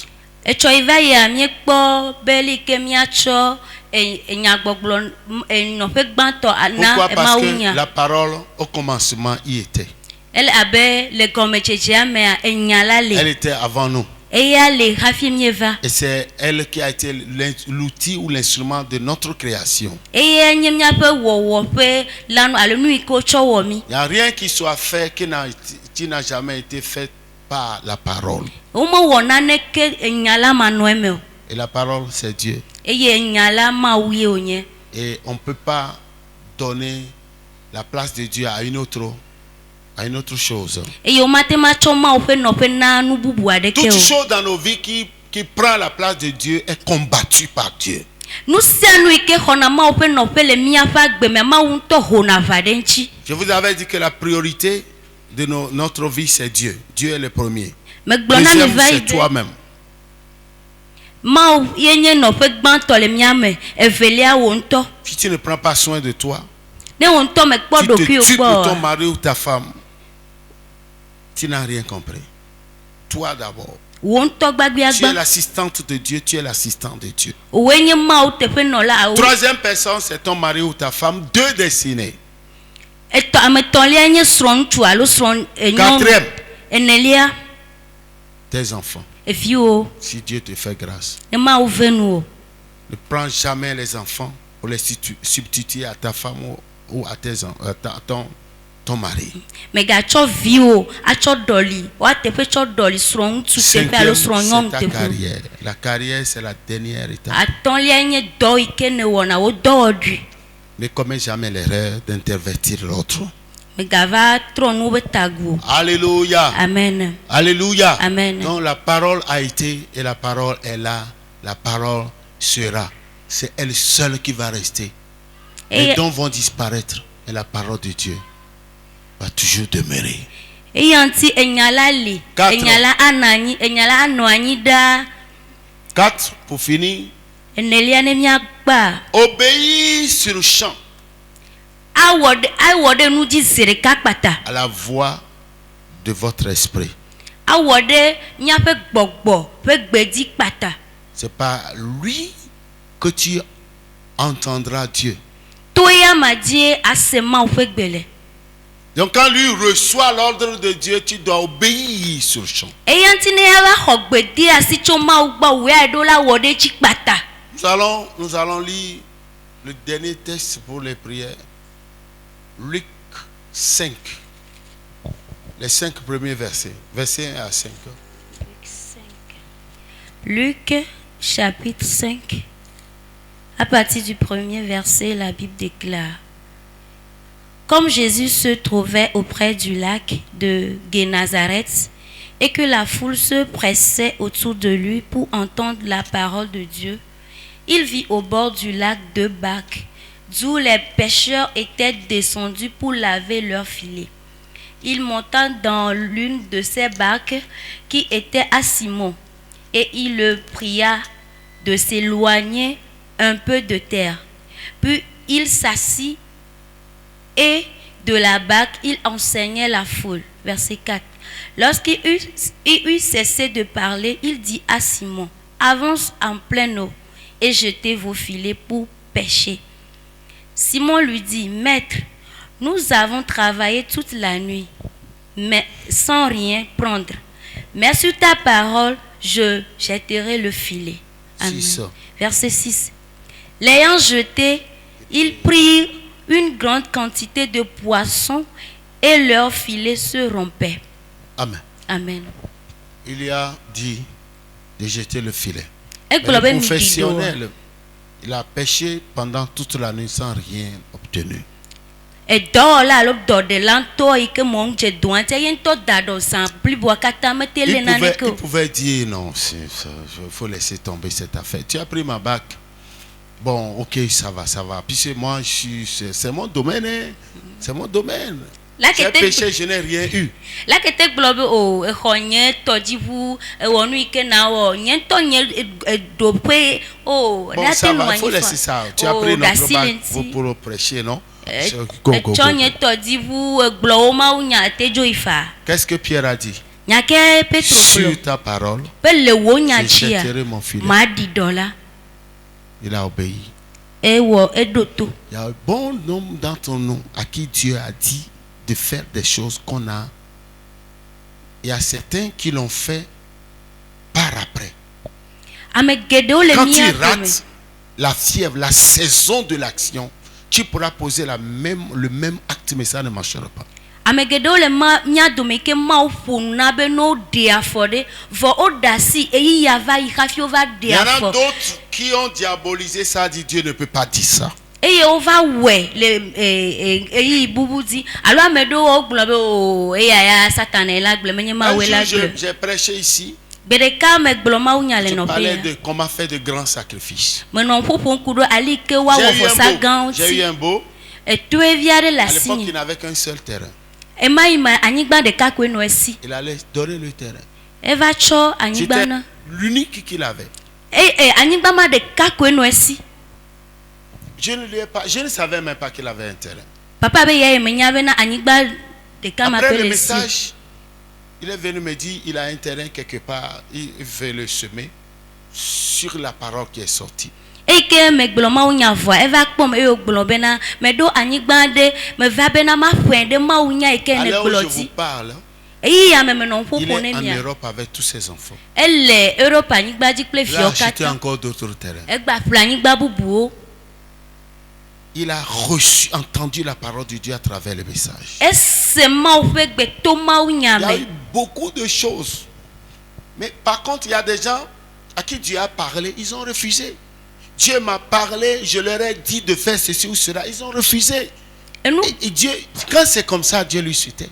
Speaker 2: Etsɔ yi va yia míekpɔ be li ke míatsɔ enyagbɔgblɔ nɔƒe gbãtɔ na
Speaker 1: Pourquoi? Parce
Speaker 2: emawu
Speaker 1: que
Speaker 2: nya.
Speaker 1: la parole, au commencement, y était.
Speaker 2: Ele abe le gɔmedzedzea mea enya la
Speaker 1: Elle
Speaker 2: le.
Speaker 1: était avant nous.
Speaker 2: Eya le hafi míeva.
Speaker 1: Et c'est elle qui a été l'outil ou l'instrument de notre création.
Speaker 2: Eya nye míaƒe wɔwɔ ƒe lanu alo nu yi ke wotsɔ wɔ mí.
Speaker 1: Il n'y a rien qui soit fait qui n'a jamais été fait par la parole.
Speaker 2: Womewɔ naneke enya la manɔe me o.
Speaker 1: Et la parole, c'est Dieu.
Speaker 2: Eye enya la mawu ye wonye.
Speaker 1: Et on ne peut pas donner la place de Dieu à une autre chose.
Speaker 2: Eye womatema tsɔ mawu ƒe nɔƒe na nu bubu aɖeke
Speaker 1: Toute
Speaker 2: o.
Speaker 1: chose dans nos vies qui prend la place de Dieu est combattue par Dieu.
Speaker 2: Nu sia nu yi ke xɔna mawu ƒe nɔƒe le míaƒe agbeme mawu ŋutɔ hona va ɖe ŋuti.
Speaker 1: Je vous avais dit que la priorité de notre vie, c'est Dieu. Dieu est le premier.
Speaker 2: Megblɔ na mi
Speaker 1: Deuxième,
Speaker 2: va yi
Speaker 1: c'est
Speaker 2: be
Speaker 1: toi-même.
Speaker 2: mawu ye nye nɔƒe gbãtɔ le mía me evelia wo ŋutɔ.
Speaker 1: Si tu ne prends pas soin de toi,
Speaker 2: Ne wo ŋutɔ mekpɔ
Speaker 1: tu te
Speaker 2: ɖokuiwo
Speaker 1: tues pour ton
Speaker 2: gbɔ.
Speaker 1: mari ou ta femme, tu n'as rien compris. Toi d'abord.
Speaker 2: Wo ŋutɔ gbagbia
Speaker 1: Tu es
Speaker 2: gbã.
Speaker 1: l'assistante de Dieu, tu es l'assistant de Dieu.
Speaker 2: Woe nye mawu teƒe nɔla awo.
Speaker 1: Troisième personne, c'est ton mari ou ta femme, deux destinés.
Speaker 2: Ame etɔ̃lia nye srɔ̃ŋutsu alo srɔ̃ nyɔnu.
Speaker 1: Quatrième,
Speaker 2: Enelia
Speaker 1: tes enfants.
Speaker 2: eviwo
Speaker 1: Si Dieu te fait grâce.
Speaker 2: ne mawu ve nu o.
Speaker 1: Ne prends jamais les enfants pour les substituer à ta femme ou à ton mari.
Speaker 2: Megatsɔ viwo atsɔ ɖɔli woateƒe tsɔ ɖɔli srɔ̃ŋutsu teƒe alo
Speaker 1: Cinquième,
Speaker 2: srɔ̃nyɔnu
Speaker 1: c'est ta
Speaker 2: teƒe.
Speaker 1: carrière. La carrière, c'est la dernière étape.
Speaker 2: Atɔ̃lia nye dɔ yi ke ne wɔna wo dɔwɔɖui.
Speaker 1: Ne commets jamais l'erreur d'intervertir l'autre.
Speaker 2: Megava trɔ nu be tagu o.
Speaker 1: Alléluia.
Speaker 2: Amen.
Speaker 1: Alléluia.
Speaker 2: Amen.
Speaker 1: Donc la parole a été et la parole est là. La parole sera. C'est elle seule qui va rester. Les
Speaker 2: Eya
Speaker 1: dons vont disparaître. Et la parole de Dieu va toujours demeurer.
Speaker 2: eya ŋuti enya la li.
Speaker 1: Quatre.
Speaker 2: Enya la anɔ anyi ɖaa.
Speaker 1: 4. Pour finir.
Speaker 2: Enelia ne míagba.
Speaker 1: Obéis sur le champ.
Speaker 2: awɔ ɖe nu dzi zi ɖeka kpata.
Speaker 1: à la voix de votre esprit.
Speaker 2: Awɔ ɖe míaƒe gbɔgbɔ ƒe gbedzi kpata.
Speaker 1: C'est pas lui que tu entendras Dieu.
Speaker 2: To ya ma die ase Mawu ƒe gbe le.
Speaker 1: Donc quand lui reçoit l'ordre de Dieu, tu dois obéir sur le champ.
Speaker 2: Eya ŋuti ne ya va xɔ gbede asi tso Mawu gbɔ wòe ɖo la wɔ ɖe dzi kpata.
Speaker 1: Nous allons lire le dernier texte pour les prières. Luc 5. Les 5 premiers versets. Versets 1 à 5.
Speaker 2: Luc chapitre 5. À partir du premier verset, la Bible déclare: Comme Jésus se trouvait auprès du lac de Génazareth et que la foule se pressait autour de lui pour entendre la parole de Dieu, il vit au bord du lac 2 barques, d'où les pêcheurs étaient descendus pour laver leurs filets. Il monta dans l'une de ces barques qui était à Simon, et il le pria de s'éloigner un peu de terre. Puis il s'assit et de la barque il enseignait la foule. Verset 4. Lorsqu'il eut cessé de parler, il dit à Simon: Avance en pleine eau et jetez vos filets pour pêcher. Simon lui dit: Maître, nous avons travaillé toute la nuit, mais sans rien prendre. Mais sur ta parole, je jetterai le filet. Amen. Verset 6. L'ayant jeté, ils prirent une grande quantité de poissons et leur filet se rompait.
Speaker 1: Amen.
Speaker 2: Amen.
Speaker 1: Il y a dit de jeter le filet.
Speaker 2: Et
Speaker 1: Mais le professionnel, il a pêché pendant toute la nuit sans rien obtenu.
Speaker 2: Et dans la lobby de l'anto et que mon Dieu doit
Speaker 1: il pouvait dire non, il faut laisser tomber cette affaire. Tu as pris ma bac. Bon, ok, ça va. Puis c'est moi, c'est mon domaine. Hein. C'est mon domaine. J'ai péché, je n'ai rien eu.
Speaker 2: Là que tu globes au Honye, Todivu, Onuike Nao, Yentonye, Dopé, oh,
Speaker 1: bon, ça va, il faut laisser ça. Tu as pris notre bac pour prêcher, non? Qu'est-ce que Pierre a dit? Sur ta parole, je jetterai mon filet. Il a obéi. Il y a un bon nombre d'entre nous à qui Dieu a dit de faire des choses qu'on a. Il y a certains qui l'ont fait par après. Quand tu rates la fièvre, la saison de l'action, tu pourras poser le même acte, mais ça ne marchera pas. Il y en a d'autres qui ont diabolisé ça, dit Dieu ne peut pas dire ça. J'ai prêché ici. Je parlais de comment faire de grands sacrifices. J'ai eu un beau. À l'époque, il n'avait qu'un seul terrain. Il allait donner le terrain. C'était l'unique qu'il avait. Je ne savais même pas qu'il avait un terrain. Après le message, il est venu me dire il a un terrain quelque part, il veut le semer sur la parole qui est sortie. Alors je vous parle, il est en Europe avec tous ses enfants. Il a acheté encore d'autres terrains. Il a entendu la parole de Dieu à travers le message. Il y a eu beaucoup de choses. Mais par contre, il y a des gens à qui Dieu a parlé, ils ont refusé. Dieu m'a parlé, je leur ai dit de faire ceci ou cela, ils ont refusé. Et Dieu, quand c'est comme ça, Dieu lui suitait.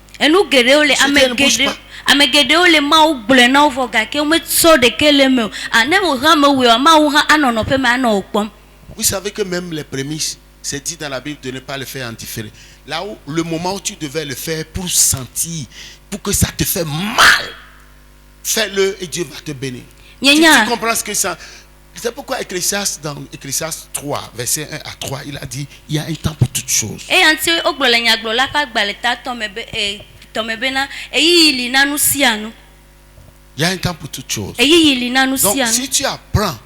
Speaker 1: Vous savez que même les prémices, c'est dit dans la Bible de ne pas le faire en différé. Là où le moment où tu devais le faire pour sentir, pour que ça te fait mal, fais-le et Dieu va te bénir. Tu comprends ce que ça? C'est pourquoi Ecclésiaste, dans Ecclésiaste 3, verset 1 à 3, il a dit, il y a un temps pour toutes choses.
Speaker 2: Et anti ogbola nyagbola pa gbaleta tomebe na eyi li nanu sianu.
Speaker 1: Il y a un temps pour toutes choses.
Speaker 2: Eyi li nanu
Speaker 1: Donc,
Speaker 2: sianu.
Speaker 1: si tu apprends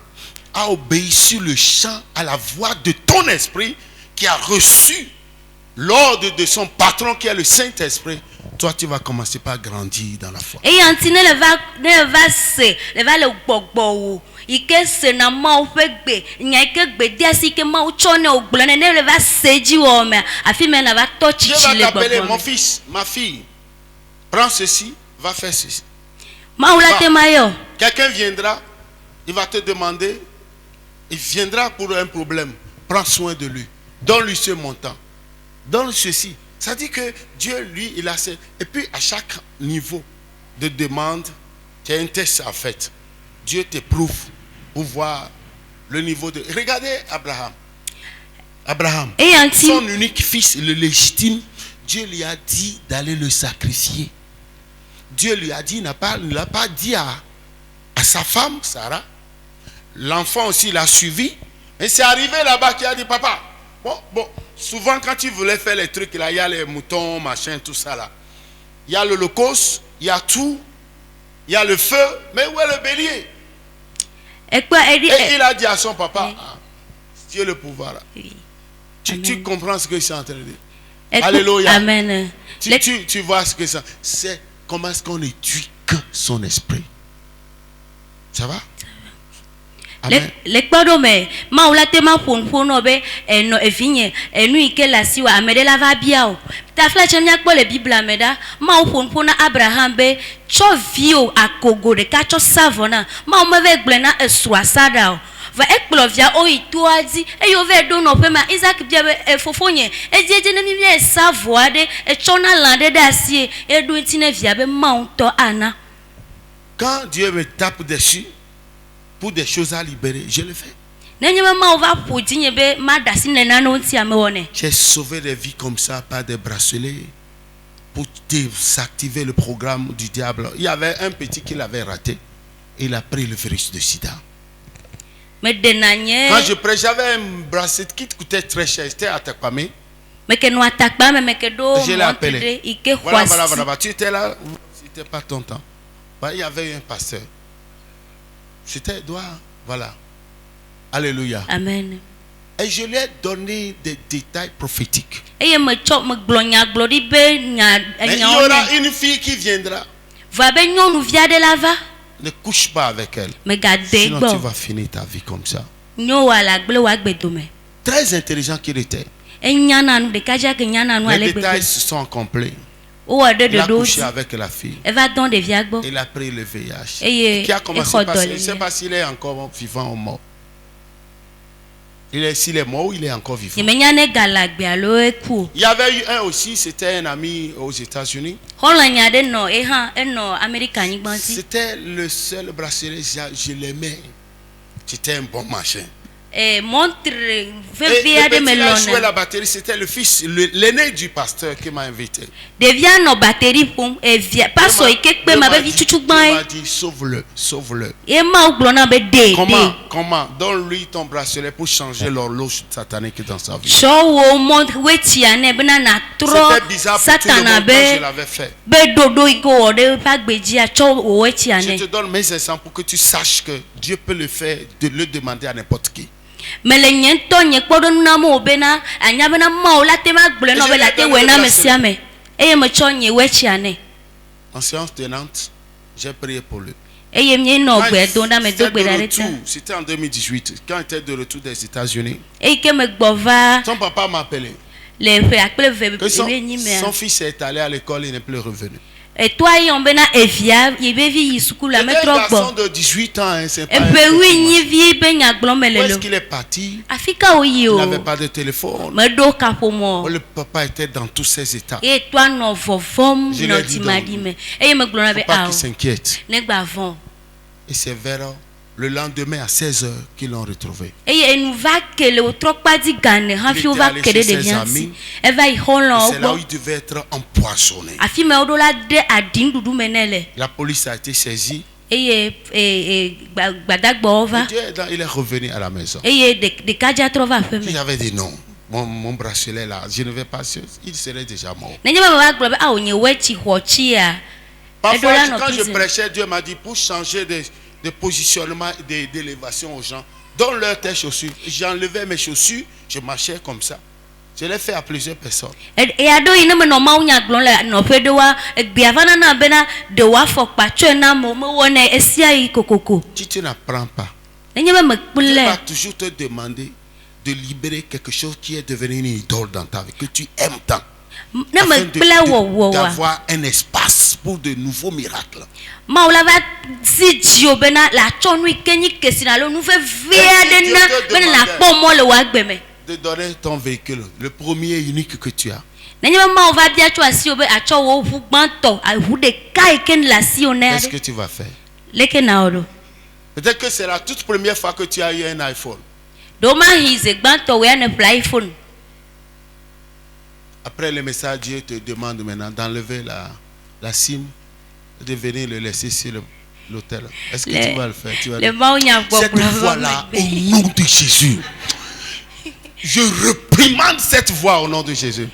Speaker 1: à obéir sur le champ à la voix de ton esprit qui a reçu l'ordre de son patron qui est le Saint-Esprit, toi tu vas commencer par grandir dans la foi.
Speaker 2: Et anti ne va se le va le gbogbo ike se na ma o fe gbe nya ike gbe dia si ke ma o chone o gblo ne le va seji o me afi me na va to
Speaker 1: Dieu
Speaker 2: chichi
Speaker 1: va
Speaker 2: le
Speaker 1: t'appeler,
Speaker 2: gbogbo.
Speaker 1: mon fils, ma fille, prends ceci, va faire ceci.
Speaker 2: Ma o la te mayo.
Speaker 1: Quelqu'un viendra, il va te demander, il viendra pour un problème, prends soin de lui, donne-lui ce montant, donne ceci. Ça dit que Dieu, lui, il a ses... Et puis à chaque niveau de demande, tu as un test à faire. Dieu t'éprouve pour voir le niveau de... Regardez Abraham. Abraham,
Speaker 2: Et anti
Speaker 1: son unique fils, le légitime, Dieu lui a dit d'aller le sacrifier. Dieu lui a dit, il ne l'a pas dit à sa femme, Sarah. L'enfant aussi l'a suivi. Et c'est arrivé là-bas qu'il a dit, papa, bon, souvent quand tu voulais faire les trucs, là, il y a les moutons, machin, tout ça là. Il y a l'holocauste, il y a tout, il y a le feu, mais où est le bélier?
Speaker 2: et quoi
Speaker 1: Et il a dit à son papa, Dieu le pouvoir là. Tu comprends ce que je suis en train de dire? Alléluia.
Speaker 2: Amen.
Speaker 1: Tu vois ce que c'est, comment est-ce qu'on éduque son esprit. Ça va? Amen.
Speaker 2: Le kpodo me ma o la te ma fonfono be eno evinye enu ike la siwa amede la va bia o ta fla chenya kpo le bible ameda ma o fonfona Abraham be cho vio akogo de ka cho savona ma o me ve gble na esua sada o va ekplo via o itu adi e yo ve do no pe ma Isaac bia be fofonye e jeje na mi mi savo ade e cho na lande da sie e do ntine via be ma o to ana.
Speaker 1: Quand Dieu me tape dessus pour des choses à libérer, je le fais.
Speaker 2: J'ai
Speaker 1: sauvé des vies comme ça par des bracelets pour désactiver le programme du diable. Il y avait un petit qui l'avait raté. Il a pris le virus de sida. Quand je prêche, j'avais un bracelet qui coûtait très cher. C'était à Takpame. Je l'ai appelé. Voilà. Tu étais là, c'était pas ton temps. Il y avait un pasteur. C'était voilà. Alléluia.
Speaker 2: Amen.
Speaker 1: Et je lui ai donné des détails prophétiques.
Speaker 2: Mais il y
Speaker 1: aura une fille qui viendra. Ne couche pas avec elle. Sinon tu vas finir ta vie comme ça. Très intelligent qu'il était. Les détails sont complets. Il a couché avec la fille. Il a pris le VIH. Qui a commencé par ça. Je ne sais pas s'il est encore vivant ou mort. S'il est mort ou il est encore vivant. Il y avait eu un aussi, c'était un ami aux États-Unis. C'était le seul bracelet, je l'aimais. C'était un bon machin. Et le petit a joué la batterie, c'était le fils, l'aîné du pasteur qui m'a invité. Il m'a dit, sauve-le. Comment? Donne-lui ton bracelet pour changer l'horloge satanique dans sa vie. C'était bizarre pour tout le monde quand je l'avais fait. Je te donne mes exemples pour que tu saches que Dieu peut le faire, de le demander à n'importe qui. En séance tenante, j'ai prié pour lui. C'était en 2018, quand il était de retour des États-Unis. Son papa m'a appelé. Son fils est allé à l'école, il n'est plus revenu.
Speaker 2: Et toi, il y a un
Speaker 1: garçon de 18 ans, c'est pas un peu. Où est-ce qu'il est parti? Il n'avait pas de téléphone. Le papa était dans tous ses états. Je lui ai dit donc, faut pas qu'il s'inquiète. Et c'est vers le lendemain à 16h qu'ils l'ont retrouvé. Il était allé chez ses amis. Et c'est là où il devait être empoisonné. La police a été saisie.
Speaker 2: eye gbadagbo va
Speaker 1: Dieu est dans, il est revenu à la maison.
Speaker 2: eye de kaja trova
Speaker 1: Si
Speaker 2: feme
Speaker 1: j'avais dit non, mon bracelet là, je ne vais pas, il serait déjà mort.
Speaker 2: nenye ba ba glo a onye wechi hochi a
Speaker 1: Parfois,
Speaker 2: Edola no
Speaker 1: quand je
Speaker 2: prison.
Speaker 1: prêchais, Dieu m'a dit pour changer de positionnement, d'élévation aux gens, donne-leur tes chaussures. J'enlevais mes chaussures, je marchais comme ça. Je l'ai fait à plusieurs personnes.
Speaker 2: e ado ine me no ma unya glo la no fe de wa biavana na bena de wa fokpa tso na mo wona esia yi kokoko
Speaker 1: Si tu n'apprends pas,
Speaker 2: nenye ba me
Speaker 1: Dieu
Speaker 2: kpule
Speaker 1: va toujours te demander de libérer quelque chose qui est devenu une idole dans ta vie, que tu aimes tant.
Speaker 2: na me
Speaker 1: Afin
Speaker 2: kpule wo wa
Speaker 1: d'avoir un espace pour de nouveaux miracles.
Speaker 2: ma la va si dio bena la tso nu kenyi kesina lo nu fe via
Speaker 1: Et si
Speaker 2: de
Speaker 1: Dieu
Speaker 2: na
Speaker 1: te
Speaker 2: bena na
Speaker 1: demandait-
Speaker 2: po mo le wa gbeme
Speaker 1: De donner ton véhicule, le premier et unique que tu as.
Speaker 2: nenye ba ma va bia tso asi obe atso wo hu gbanto ahu de kai ken la si one
Speaker 1: Qu'est-ce
Speaker 2: ade
Speaker 1: que tu vas faire?
Speaker 2: leke na oro
Speaker 1: Peut-être que c'est la toute première fois que tu as eu un iPhone.
Speaker 2: do ma hize gbanto we na play iPhone
Speaker 1: Après le message, Dieu te demande maintenant d'enlever la SIM et de venir le laisser sur l'hôtel. Est-ce que
Speaker 2: Le-
Speaker 1: tu vas le faire? Tu vas
Speaker 2: le ma unya gbo
Speaker 1: cette voix-là, au nom de Jésus, je réprimande cette voix au nom de Jésus.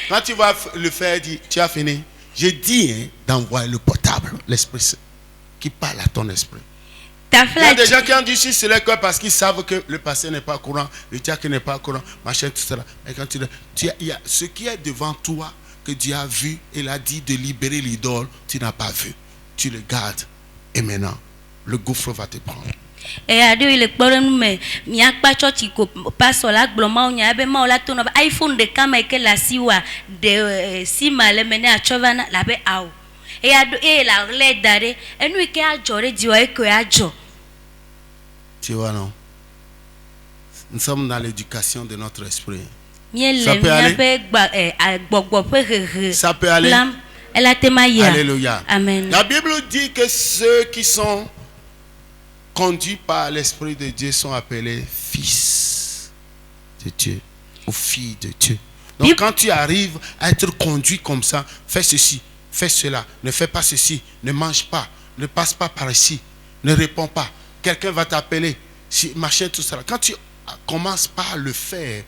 Speaker 1: Quand tu vas le faire, dis, tu as fini. Je dis hein, d'envoyer le portable, l'Esprit Saint, qui parle à ton esprit.
Speaker 2: ta
Speaker 1: Il y a des
Speaker 2: fla
Speaker 1: gens qui ont dit sur le cœur parce qu'ils savent que le passé n'est pas courant, le diacre n'est pas courant, machin, tout cela. Mais quand il y a ce qui est devant toi que Dieu a vu, il a dit de libérer l'idole, tu n'as pas vu. Tu le gardes. Et maintenant, le gouffre va te prendre.
Speaker 2: e ado ile kpɔɖe nu me miakpa tsɔtsi ko pasɔ la gblɔ mawo nya ebe mawo la to na be iPhone ɖeka me ke le asi wa de sima le me ne atsɔ va na la be awo eye ado eye la lɛ da ɖe enu yi ke adzɔ ɖe dziwɔ eke adzɔ
Speaker 1: Tu vois, non? Nous sommes dans l'éducation de notre esprit.
Speaker 2: miele
Speaker 1: Ça peut aller?
Speaker 2: miaƒe gbɔgbɔ ƒe hehe
Speaker 1: Ça peut aller?
Speaker 2: blam ela te ma yia
Speaker 1: Alléluia.
Speaker 2: amen
Speaker 1: La Bible dit que ceux qui sont conduits par l'Esprit de Dieu sont appelés fils de Dieu ou filles de Dieu. Donc
Speaker 2: Bible-
Speaker 1: quand tu arrives à être conduit comme ça, fais ceci, fais cela, ne fais pas ceci, ne mange pas, ne passe pas par ici, ne réponds pas. Quelqu'un va t'appeler, si, machin, tout ça. Quand tu commences par le faire,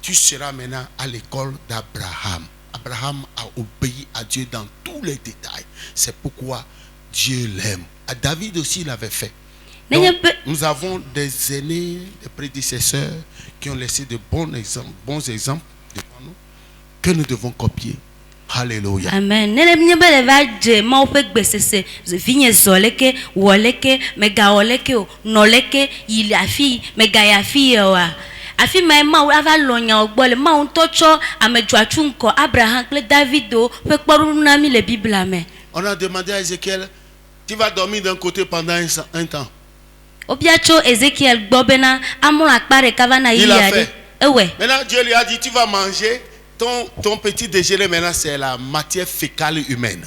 Speaker 1: tu seras maintenant à l'école d'Abraham. Abraham a obéi à Dieu dans tous les détails. C'est pourquoi Dieu l'aime. À David aussi, il l'avait fait. Donc,
Speaker 2: Nenye pe-
Speaker 1: nous avons des aînés, des prédécesseurs qui ont laissé de bons exemples devant nous que nous devons copier. Alléluia.
Speaker 2: amen ne le miebe le va dze mawo ƒe gbesese vinye zɔ leke wɔ leke megawɔ leke o nɔ leke yi le afi megayi afi ye oa afi ma mawo ava lɔ nyawo gbɔ le mawo ŋutɔ tsɔ amedzɔatsu ŋkɔ Abraham kple Davido ƒe kpɔɖonu na mi le Biblia me
Speaker 1: On a demandé à Ézéchiel, tu vas dormir d'un côté pendant un temps.
Speaker 2: wobia tso Ezekiel gbɔ bena amlɔ akpa ɖeka va na
Speaker 1: Il
Speaker 2: yi
Speaker 1: a
Speaker 2: ya ɖe
Speaker 1: fait.
Speaker 2: ewɔe
Speaker 1: Maintenant, Dieu lui a dit, tu vas manger, ton petit déjeuner maintenant, c'est la matière fécale humaine.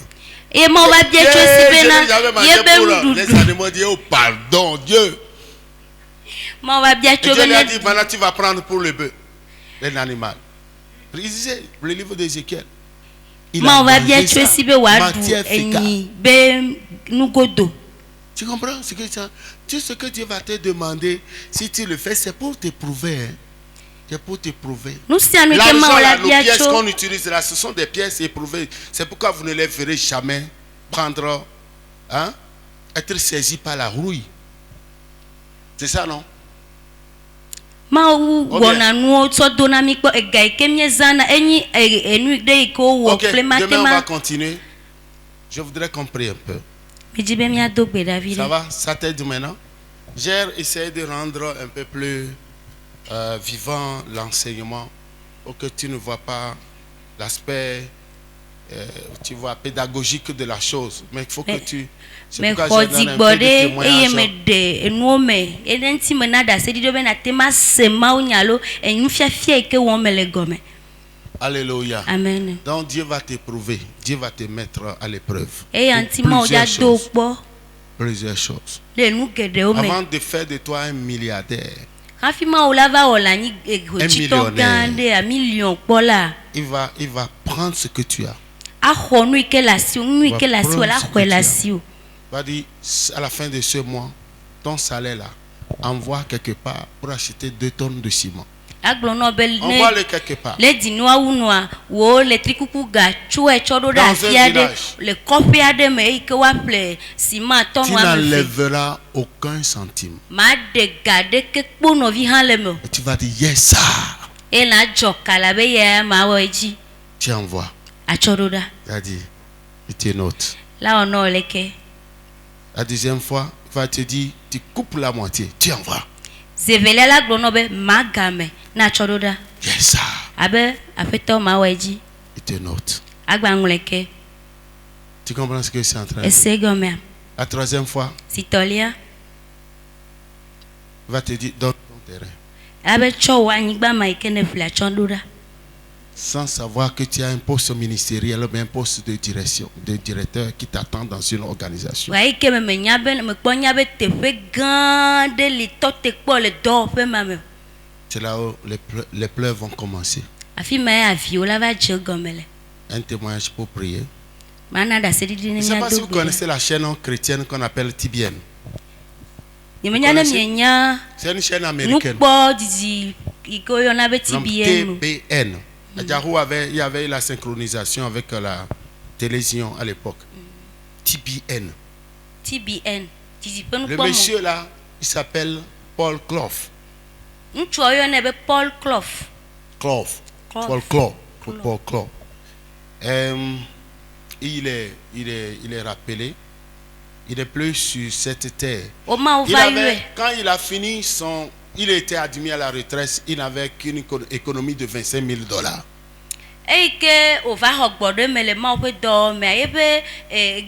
Speaker 2: eye mawo va bia tso esi bena
Speaker 1: J'avais mangé
Speaker 2: ye
Speaker 1: pour
Speaker 2: be
Speaker 1: les
Speaker 2: nuɖuɖu
Speaker 1: animaux. Dit, oh pardon, Dieu.
Speaker 2: mawo va bia
Speaker 1: Et
Speaker 2: tso
Speaker 1: Dieu lui a
Speaker 2: bena
Speaker 1: dit, maintenant tu vas prendre pour le bœuf, l'animal. Lisez le livre d'Ézéchiel. Il a
Speaker 2: mawo va bia
Speaker 1: mangé
Speaker 2: tso
Speaker 1: ça,
Speaker 2: esi be wòaɖu
Speaker 1: matière fécale.
Speaker 2: enyi be nugodo.
Speaker 1: Tu comprends ce que tout ce que Dieu va te demander, si tu le fais, c'est pour t'éprouver. Hein. C'est pour t'éprouver.
Speaker 2: Nu sia nu ke
Speaker 1: L'argent,
Speaker 2: mawo la
Speaker 1: là, nos
Speaker 2: bia
Speaker 1: pièces
Speaker 2: tso
Speaker 1: qu'on utilise là, ce sont des pièces éprouvées. C'est pourquoi vous ne les verrez jamais prendre, hein, être saisi par la rouille. C'est ça, non?
Speaker 2: mawu
Speaker 1: Ok.
Speaker 2: wɔna nuwo tsɔ do na mi kpɔ ega yi ke miezana enyi enu ɖe yi ke wowɔ
Speaker 1: Ok,
Speaker 2: kple
Speaker 1: demain on va
Speaker 2: matema
Speaker 1: continuer. Je voudrais qu'on prie un peu.
Speaker 2: midzi be miado gbe ɖavi
Speaker 1: Ça
Speaker 2: ɖe
Speaker 1: va? Ça t'aide maintenant? J'ai essayé de rendre un peu plus vivant l'enseignement pour que tu ne vois pas l'aspect, tu vois, pédagogique de la chose. Mais il faut que tu... C'est
Speaker 2: me
Speaker 1: pourquoi
Speaker 2: xɔ
Speaker 1: je donne un
Speaker 2: dzigbɔ
Speaker 1: peu de
Speaker 2: ɖe eye
Speaker 1: témoignage.
Speaker 2: me ɖe enuwo me eye ŋuti me na ɖe ase ɖiɖo be nate ma se mawu nya alo enufiafia yi ke wɔm me le gɔme
Speaker 1: Alléluia.
Speaker 2: amen
Speaker 1: Donc Dieu va t'éprouver. Dieu va te mettre à l'épreuve.
Speaker 2: eye
Speaker 1: Pour
Speaker 2: ŋuti mawo dza
Speaker 1: plusieurs
Speaker 2: do
Speaker 1: choses.
Speaker 2: kpɔ
Speaker 1: Plusieurs choses.
Speaker 2: le nu geɖewo me
Speaker 1: Avant de faire de toi un milliardaire,
Speaker 2: hafi mawo la va wɔ le anyi hotsitɔ gã
Speaker 1: millionnaire.
Speaker 2: ɖe million kpɔ la
Speaker 1: il va prendre ce que tu as.
Speaker 2: axɔ nu yi ke le asiwo nu yi ke le asiwo la
Speaker 1: Va prendre ce
Speaker 2: xɔe
Speaker 1: que
Speaker 2: le
Speaker 1: tu as.
Speaker 2: asiwo
Speaker 1: Va dire, à la fin de ce mois, ton salaire là, envoie quelque part pour acheter 2 tonnes de ciment. Envoie-le quelque part.
Speaker 2: Le dinoa unua wo le trikuku ga chue chodo da fiade le kopia de me ike wa ple ciment ton
Speaker 1: Tu
Speaker 2: wa me
Speaker 1: n'enlèveras aucun centime.
Speaker 2: ma de gade ke kpono vi han le me
Speaker 1: Et tu vas dire, yes, ça.
Speaker 2: e na joka la be ye ma wo eji
Speaker 1: Tu envoies.
Speaker 2: a chodo da
Speaker 1: Il a dit, et tu notes.
Speaker 2: la ono leke
Speaker 1: La deuxième fois, il va te dire, tu coupes la moitié, tu envoies.
Speaker 2: zevele la glono be magame na chodo da
Speaker 1: Yes, ça.
Speaker 2: abe afeto ma wo eji
Speaker 1: Il te note.
Speaker 2: agba nguleke
Speaker 1: Tu comprends ce que c'est en train de dire?
Speaker 2: ese gome
Speaker 1: La troisième fois,
Speaker 2: sitolia
Speaker 1: il va te dire, donne ton terrain.
Speaker 2: abe cho wa nyigba ma ike ne fla chodo da
Speaker 1: Sans savoir que tu as un poste ministériel ou bien un poste de direction, de directeur qui t'attend dans une organisation.
Speaker 2: wa ike me nyabe me kpo nyabe tefe gan de li tote kpo le do pe ma me
Speaker 1: C'est là où les pleurs vont commencer.
Speaker 2: afi ma avi o la va je gomele
Speaker 1: Un témoignage pour prier.
Speaker 2: mana da se di
Speaker 1: Je
Speaker 2: ne
Speaker 1: ne sais
Speaker 2: nya
Speaker 1: pas si
Speaker 2: do
Speaker 1: vous connaissez la chaîne chrétienne qu'on appelle TBN.
Speaker 2: ni me nya ne
Speaker 1: connaissez?
Speaker 2: nya
Speaker 1: C'est une chaîne
Speaker 2: nu
Speaker 1: américaine.
Speaker 2: kpo didi iko yo na be
Speaker 1: Donc,
Speaker 2: TBN
Speaker 1: TBN. Yahoo il y avait la synchronisation avec la télévision à l'époque. TBN.
Speaker 2: TBN didi pe nu
Speaker 1: Le
Speaker 2: kpo mo
Speaker 1: monsieur là, il s'appelle Paul Clough.
Speaker 2: ntcho yo ne be Paul Clough
Speaker 1: Clough.
Speaker 2: Clough.
Speaker 1: Paul Clough.
Speaker 2: Clough.
Speaker 1: Paul Clough. Il est rappelé. Il n'est plus sur cette terre.
Speaker 2: o ma o
Speaker 1: Il
Speaker 2: va
Speaker 1: avait,
Speaker 2: yue
Speaker 1: quand il a fini il était admis à la retraite, il n'avait qu'une économie de $25,000.
Speaker 2: eike o va ho gbodo me le ma o pe do me aye be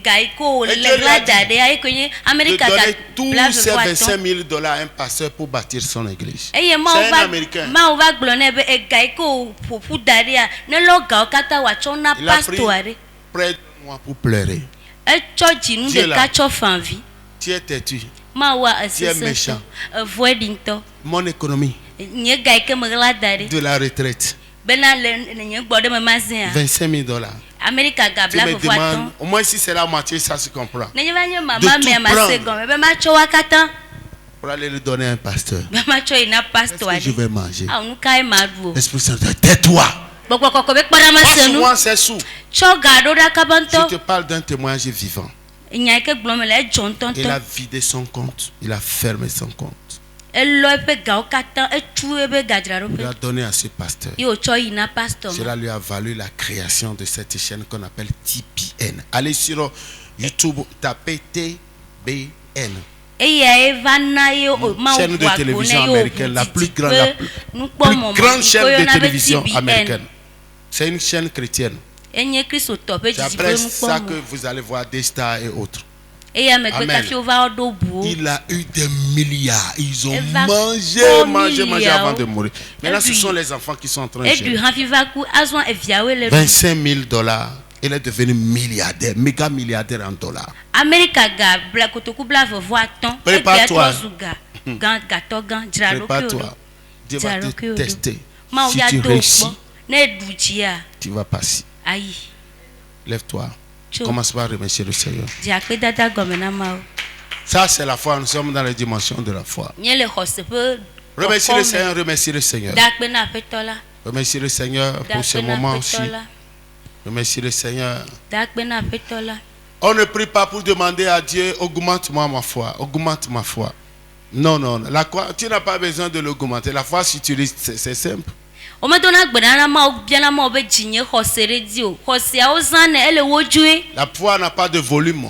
Speaker 2: gaiko
Speaker 1: Et
Speaker 2: le
Speaker 1: Dieu lui
Speaker 2: la
Speaker 1: a dit
Speaker 2: da de aye ko ni
Speaker 1: De
Speaker 2: America
Speaker 1: donner tous
Speaker 2: bla
Speaker 1: ces
Speaker 2: ve
Speaker 1: $25,000 à un pasteur pour bâtir son église.
Speaker 2: eye ma
Speaker 1: C'est
Speaker 2: o
Speaker 1: un
Speaker 2: va
Speaker 1: Américain.
Speaker 2: ma o va gblɔ ne be gaiko ƒoƒu da ɖi a ne lɔ gawo katã wòatsɔ na
Speaker 1: Il a pris
Speaker 2: pasto aɖe
Speaker 1: près de moi pour pleurer.
Speaker 2: etsɔ dzinu
Speaker 1: Dieu là.
Speaker 2: ɖeka tsɔ fanvi
Speaker 1: Tu es têtu.
Speaker 2: ma wa
Speaker 1: Dieu est
Speaker 2: esese
Speaker 1: méchant.
Speaker 2: evɔe ɖi ŋutɔ
Speaker 1: Mon économie
Speaker 2: nye ga yi ke me ɣla da ɖi
Speaker 1: de la retraite,
Speaker 2: bena le nye gbɔɖe me ma zẽ a
Speaker 1: $25,000.
Speaker 2: Amerika ga
Speaker 1: Tu
Speaker 2: bla
Speaker 1: me
Speaker 2: ƒoƒu atɔ
Speaker 1: demandes, au moins si c'est la moitié, ça se comprend.
Speaker 2: nenye va nye
Speaker 1: De
Speaker 2: mama
Speaker 1: tout
Speaker 2: mea ma se
Speaker 1: prendre.
Speaker 2: gɔme be ma tsɔ wa katã
Speaker 1: Pour aller le donner à un pasteur.
Speaker 2: be ma tsɔ yi na
Speaker 1: Qu'est-ce
Speaker 2: pasto
Speaker 1: que je
Speaker 2: aɖe
Speaker 1: vais manger?
Speaker 2: awo nu kae ma ɖu o
Speaker 1: L'Esprit Saint dit, tais-toi.
Speaker 2: gbɔgbɔ kɔkɔ be kpɔɖa ma
Speaker 1: Pas
Speaker 2: se nu
Speaker 1: souvent c'est sous.
Speaker 2: tsɔ ga ɖo ɖa kaba
Speaker 1: Je te
Speaker 2: ŋutɔ
Speaker 1: parle d'un témoignage vivant.
Speaker 2: nya yi ke gblɔm le edzɔ
Speaker 1: Il a
Speaker 2: ŋutɔŋutɔ
Speaker 1: vidé son compte. Il a fermé son compte.
Speaker 2: elɔ eƒe gawo katã etu ebe
Speaker 1: Il a
Speaker 2: gadzraɖoƒe
Speaker 1: donné à ce pasteur.
Speaker 2: ye wòtsɔ yi na pastor ma
Speaker 1: Cela lui a valu la création de cette chaîne qu'on appelle TBN. Allez sur YouTube, tapez TBN.
Speaker 2: eya eva na ye o ma
Speaker 1: Chaîne de
Speaker 2: ƒo agbo
Speaker 1: télévision
Speaker 2: ne ye
Speaker 1: américaine, la plus grande,
Speaker 2: pe nukpɔmɔmɔ
Speaker 1: grande chaîne de
Speaker 2: yike woyɔna be
Speaker 1: télévision
Speaker 2: TBN
Speaker 1: américaine. C'est une chaîne chrétienne.
Speaker 2: enye kristotɔ ƒe
Speaker 1: C'est
Speaker 2: dzidziƒe
Speaker 1: après ça que
Speaker 2: nukpɔmɔ
Speaker 1: vous allez voir des stars et autres.
Speaker 2: eya megbe
Speaker 1: Amen.
Speaker 2: kafi wova ɖo buwo
Speaker 1: Il a eu des milliards. Ils ont
Speaker 2: Elle va
Speaker 1: mangé
Speaker 2: milliards.
Speaker 1: avant de mourir. Maintenant, ce
Speaker 2: puis-
Speaker 1: sont les enfants qui sont en train de
Speaker 2: eɖui
Speaker 1: gérer.
Speaker 2: hafi va ku azɔ eviawoe le ɖu
Speaker 1: $25,000. Il est devenu milliardaire, méga milliardaire en dollars.
Speaker 2: amerika ga bla kotoku bla vɔvɔ atɔ̃
Speaker 1: Prépare-toi.
Speaker 2: trɔ zu ga gã gatɔ gã dzraɖoƒe wo
Speaker 1: Prépare-toi.
Speaker 2: ɖo
Speaker 1: Dieu va te
Speaker 2: dzraɖoƒe wo
Speaker 1: tester.
Speaker 2: ɖo mawo
Speaker 1: Si
Speaker 2: ya
Speaker 1: tu
Speaker 2: do wo
Speaker 1: réussis,
Speaker 2: kpɔ ne eɖu dzia
Speaker 1: tu vas passer.
Speaker 2: ayi
Speaker 1: Lève-toi.
Speaker 2: Tchou.
Speaker 1: Commence par remercier le Seigneur.
Speaker 2: dzi akpedada gɔme na mawo
Speaker 1: Ça, c'est la foi. Nous sommes dans les dimensions de la foi.
Speaker 2: nye le xɔse ƒe
Speaker 1: Remercie le
Speaker 2: kɔkɔme.
Speaker 1: Seigneur, remercie le Seigneur.
Speaker 2: Da akpe na aƒetɔ la
Speaker 1: Remercie le Seigneur
Speaker 2: da
Speaker 1: pour ce
Speaker 2: akpe na
Speaker 1: moment aussi.
Speaker 2: aƒetɔ la
Speaker 1: Remercie le Seigneur.
Speaker 2: da akpe na aƒetɔ la
Speaker 1: On ne prie pas pour demander à Dieu, augmente-moi ma foi, augmente ma foi. Non, non, tu n'as pas besoin de l'augmenter. La foi, si tu lis, c'est simple.
Speaker 2: womedona gbe na mawo biana mawo be dzi nye xɔse ɖe dzi o xɔseawo zã ne ele wo dzoe
Speaker 1: La foi n'a pas de volume.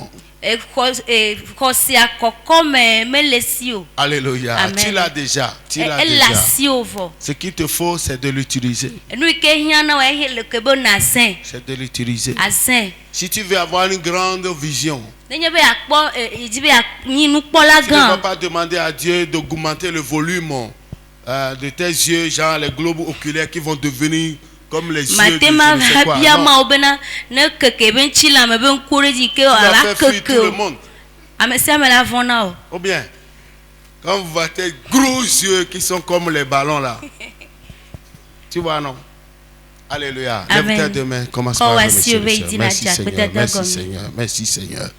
Speaker 2: xɔsea kɔkɔme mele si o
Speaker 1: Alléluia.
Speaker 2: Amen.
Speaker 1: Tu l'as déjà. Tu l'as
Speaker 2: ele
Speaker 1: déjà.
Speaker 2: asi o vɔ
Speaker 1: Ce qu'il te faut, c'est de l'utiliser.
Speaker 2: nu yi ke hiã na wa ehe le ke be na zẽ
Speaker 1: C'est de l'utiliser.
Speaker 2: azẽ
Speaker 1: Si tu veux avoir une grande vision,
Speaker 2: nenye be akpɔ edzi be nyi nukpɔla
Speaker 1: tu ne vas
Speaker 2: gã
Speaker 1: pas demander à Dieu d'augmenter le volume de tes yeux, genre les globes oculaires qui vont devenir comme les yeux de je
Speaker 2: matema
Speaker 1: ne sais quoi.
Speaker 2: habia
Speaker 1: Non.
Speaker 2: mawo bena ne keke be ŋtsi le ame be ŋku ɖe dzi ke
Speaker 1: Tu vas
Speaker 2: wòava
Speaker 1: faire fuir
Speaker 2: keke
Speaker 1: tout le
Speaker 2: o
Speaker 1: monde.
Speaker 2: ame sia ame la vɔ̃ na o
Speaker 1: Ou bien, quand vous voyez tes gros yeux qui sont comme les ballons là, tu vois, non? Alléluia.
Speaker 2: Amen.
Speaker 1: Lève tes deux mains, commence
Speaker 2: Quand
Speaker 1: par
Speaker 2: voici
Speaker 1: remercier le
Speaker 2: au
Speaker 1: Seigneur.
Speaker 2: Veidina
Speaker 1: Merci
Speaker 2: Dia,
Speaker 1: Seigneur,
Speaker 2: peut-être
Speaker 1: merci
Speaker 2: comme-
Speaker 1: Seigneur, merci Seigneur.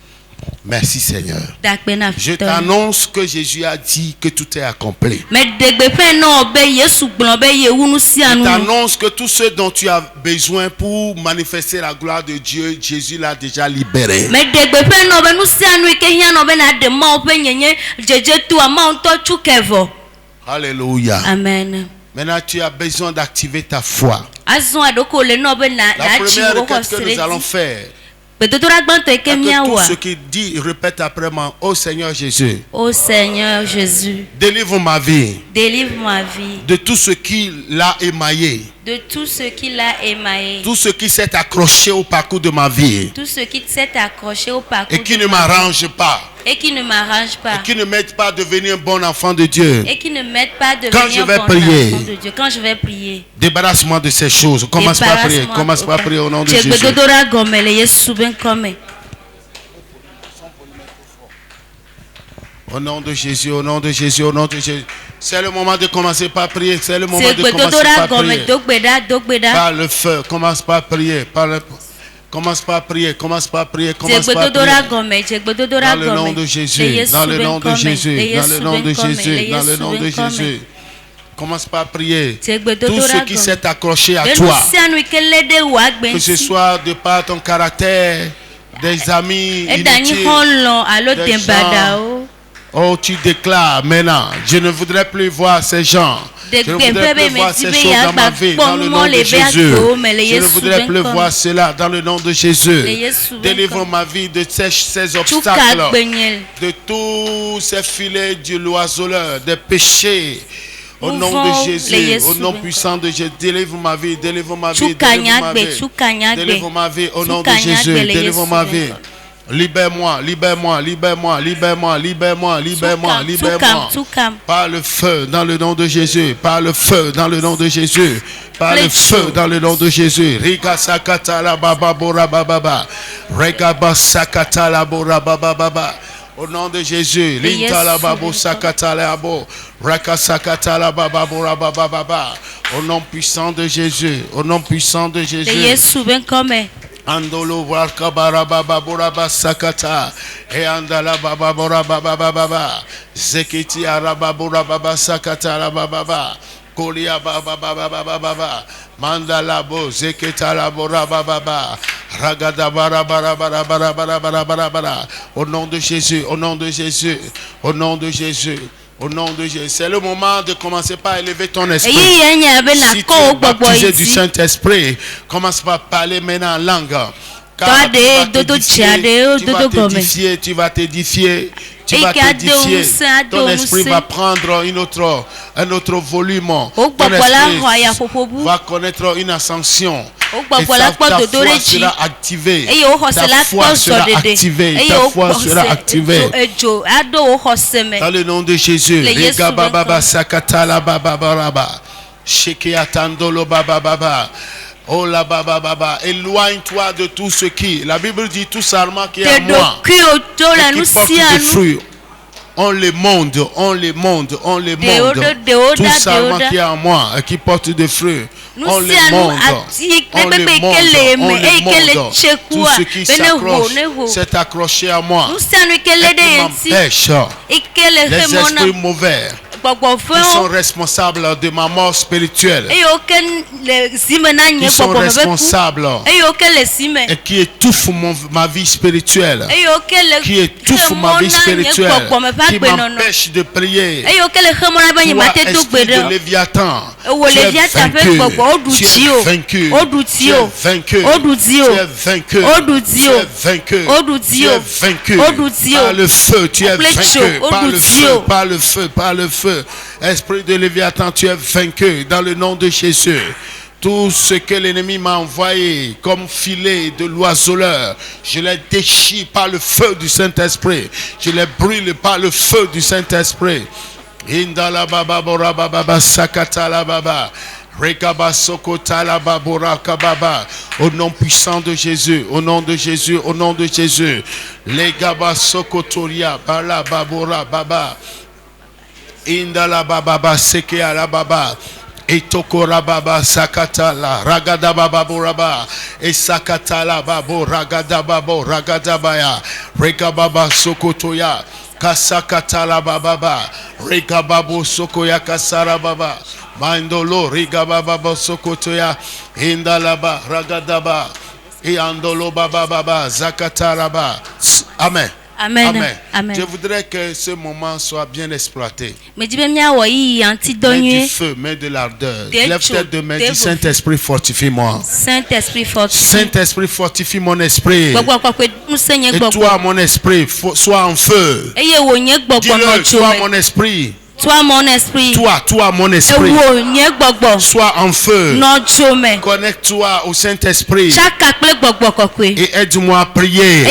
Speaker 1: Merci Seigneur.
Speaker 2: Dakpena
Speaker 1: Je
Speaker 2: vito.
Speaker 1: t'annonce que Jésus a dit que tout est accompli.
Speaker 2: Mais degbepe no be Yesu gbon be ye wunu si
Speaker 1: Je
Speaker 2: anu.
Speaker 1: t'annonce que tout ce dont tu as besoin pour manifester la gloire de Dieu, Jésus l'a déjà libéré.
Speaker 2: Mais degbepe no be nu si anu ke hia no be na de ma ope nyenye jeje tu ama onto chukevo.
Speaker 1: Alléluia.
Speaker 2: Amen.
Speaker 1: Maintenant, tu as besoin d'activer ta foi.
Speaker 2: Azon adoko le no be na
Speaker 1: La
Speaker 2: chi
Speaker 1: première
Speaker 2: wo
Speaker 1: requête que nous allons
Speaker 2: seredi.
Speaker 1: faire,
Speaker 2: Bedotora gbanto eke
Speaker 1: c'est que
Speaker 2: mia
Speaker 1: tout
Speaker 2: wa.
Speaker 1: ce qui dit, répète après moi, ô Seigneur Jésus,
Speaker 2: Ô Seigneur Jésus,
Speaker 1: délivre ma vie
Speaker 2: délivre ma vie
Speaker 1: de tout ce qui l'a émaillé,
Speaker 2: de tout ce qui l'a émaillé,
Speaker 1: tout ce qui s'est accroché au parcours de ma vie
Speaker 2: tout ce qui s'est accroché au parcours
Speaker 1: et qui
Speaker 2: de
Speaker 1: ne
Speaker 2: ma vie,
Speaker 1: m'arrange pas,
Speaker 2: et qui ne m'arrange pas,
Speaker 1: et qui ne m'aide pas à devenir un bon enfant de Dieu.
Speaker 2: et qui ne m'aide pas à
Speaker 1: Quand je
Speaker 2: devenir
Speaker 1: vais
Speaker 2: bon
Speaker 1: prier,
Speaker 2: enfant de Dieu. Quand je vais prier,
Speaker 1: Débarrasse-moi de ces choses. Commence par prier. Commence par prier au nom de Jésus.
Speaker 2: Dodora gomele Yesu ben come.
Speaker 1: Au nom de Jésus, au nom de Jésus, au nom de Jésus. C'est le moment de commencer par prier. C'est le moment
Speaker 2: C'est
Speaker 1: de commencer
Speaker 2: Dodora
Speaker 1: par
Speaker 2: gome
Speaker 1: prier.
Speaker 2: dogbeda.
Speaker 1: Par le feu, commence par prier. Commence par prier. Commence par prier. Commence
Speaker 2: C'est
Speaker 1: par
Speaker 2: Dodora
Speaker 1: prier.
Speaker 2: gome, Dodora
Speaker 1: Dans
Speaker 2: gome.
Speaker 1: le nom de Jésus. Dans le nom de Jésus. Dans le nom de Jésus. Dans le nom de Jésus. Commence par prier. Tout ce qui s'est accroché à toi, que ce soit de par ton caractère, des amis inutiles, des gens. Oh, tu déclares maintenant, je ne voudrais plus voir ces gens. Je ne voudrais plus voir ces choses dans ma vie, dans le nom de Jésus. Je ne voudrais plus voir cela dans le nom de Jésus. Délivre ma vie de ces obstacles, de tous ces filets du loiseleur, des péchés. Au nom de Jésus, au nom puissant de Jésus, délivre ma vie, délivre ma vie, délivre ma vie, délivre ma vie, au nom de Jésus, délivre ma vie. Libère-moi, libère-moi, libère-moi, libère-moi, libère-moi, libère-moi, libère-moi. Par le feu dans le nom de Jésus, par le feu dans le nom de Jésus, par le feu dans le nom de Jésus. Rika sakata la baba bora baba, reka basakata la bora baba. Au nom de Jésus, linta la babo sakata la bo, raka sakata la baba bora baba. Au nom puissant de Jésus, au nom puissant de Jésus. Andolo warka baraba boraba sakata e andala baba boraba baba zekiti araba boraba sakata la baba kolia baba baba mandala bo zeketa la boraba baba ragada bara. Au nom de Jésus, au nom de Jésus, au nom de Jésus. Au nom de Jésus, c'est le moment de commencer par élever ton esprit. Si tu es baptisé du Saint-Esprit, commence par parler maintenant en langue. Car tu vas t'édifier. Tu vas t'édifier. Ton esprit va prendre un autre volume. Ton esprit va connaître une ascension. Et ta foi sera activée. Ta foi sera activée. Ta foi sera activée. Dans le nom de Jésus. Oh la baba, éloigne-toi de tout ce qui. La Bible dit tout sarment qui est à moi. Et qui porte des fruits. On les monde. Tout sarment qui est à moi et qui porte des fruits. On les monde. Tout ce qui s'accroche, s'est accroché à moi. Et qui m'empêche. Les esprits mauvais. Ils sont responsables de ma mort spirituelle. Ils sont responsables et qui étouffent ma vie spirituelle. Qui étouffent ma vie spirituelle. Qui m'empêchent de prier. Toi, esprit de Léviathan, tu es vaincu. Tu es vaincu. Tu es vaincu. Tu es vaincu. Tu es vaincu. Tu es vaincu. Par le feu, tu es vaincu. Par le feu, par le feu, par le feu. Esprit de Léviathan, tu es vaincu dans le nom de Jésus. Tout ce que l'ennemi m'a envoyé comme filet de l'oiseleur, je les déchire par le feu du Saint-Esprit. Je les brûle par le feu du Saint-Esprit. Indala baba bora baba sakata la baba. Rekaba sokota la babora kababa. Au nom puissant de Jésus, au nom de Jésus, au nom de Jésus. Legaba sokotoria bala babora baba. Indala baba seke ala baba. Etokora baba sakatala ragada baba boraba esakatala babo ragada babo ragada baya rega baba sokotoya kasakatala baba rega babo sokoya kasara baba mandolo rega baba sokotoya indalaba ragadaba iandolo baba baba zakataraba. Amen.
Speaker 2: Amen.
Speaker 1: Amen.
Speaker 2: Amen.
Speaker 1: Je voudrais que ce moment soit bien exploité.
Speaker 2: Mais dis bien oui, anti
Speaker 1: Mets du
Speaker 2: donné.
Speaker 1: feu, mets de l'ardeur.
Speaker 2: Des
Speaker 1: Lève
Speaker 2: choses,
Speaker 1: tête de main,
Speaker 2: des
Speaker 1: dis Saint-Esprit, fortifie-moi.
Speaker 2: Saint-Esprit fortifie.
Speaker 1: Saint-Esprit, fortifie mon esprit. Et
Speaker 2: Et
Speaker 1: toi, mon esprit, sois en feu. Dis-le, sois mon esprit.
Speaker 2: Toi mon esprit.
Speaker 1: Toi, mon esprit. Sois en feu. Connecte-toi au Saint-Esprit. Et aide-moi à prier.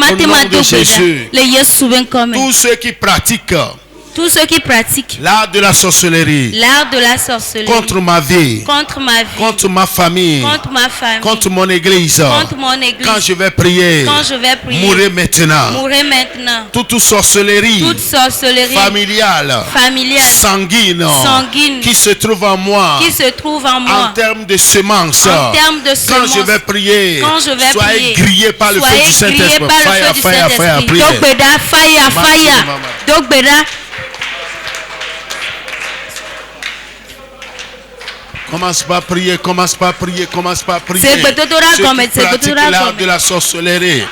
Speaker 1: Au nom de Jésus. Tous ceux qui pratiquent l'art de la sorcellerie contre ma vie, contre ma famille, contre mon église, quand je vais prier, mourrez maintenant. Toute sorcellerie familiale, sanguine, qui se trouve en moi, en termes de semences, quand je vais prier, soyez grillés par le feu du Saint-Esprit. Fire, priez. Commence pas à prier. Ceux qui pratiquent l'art de la sorcellerie,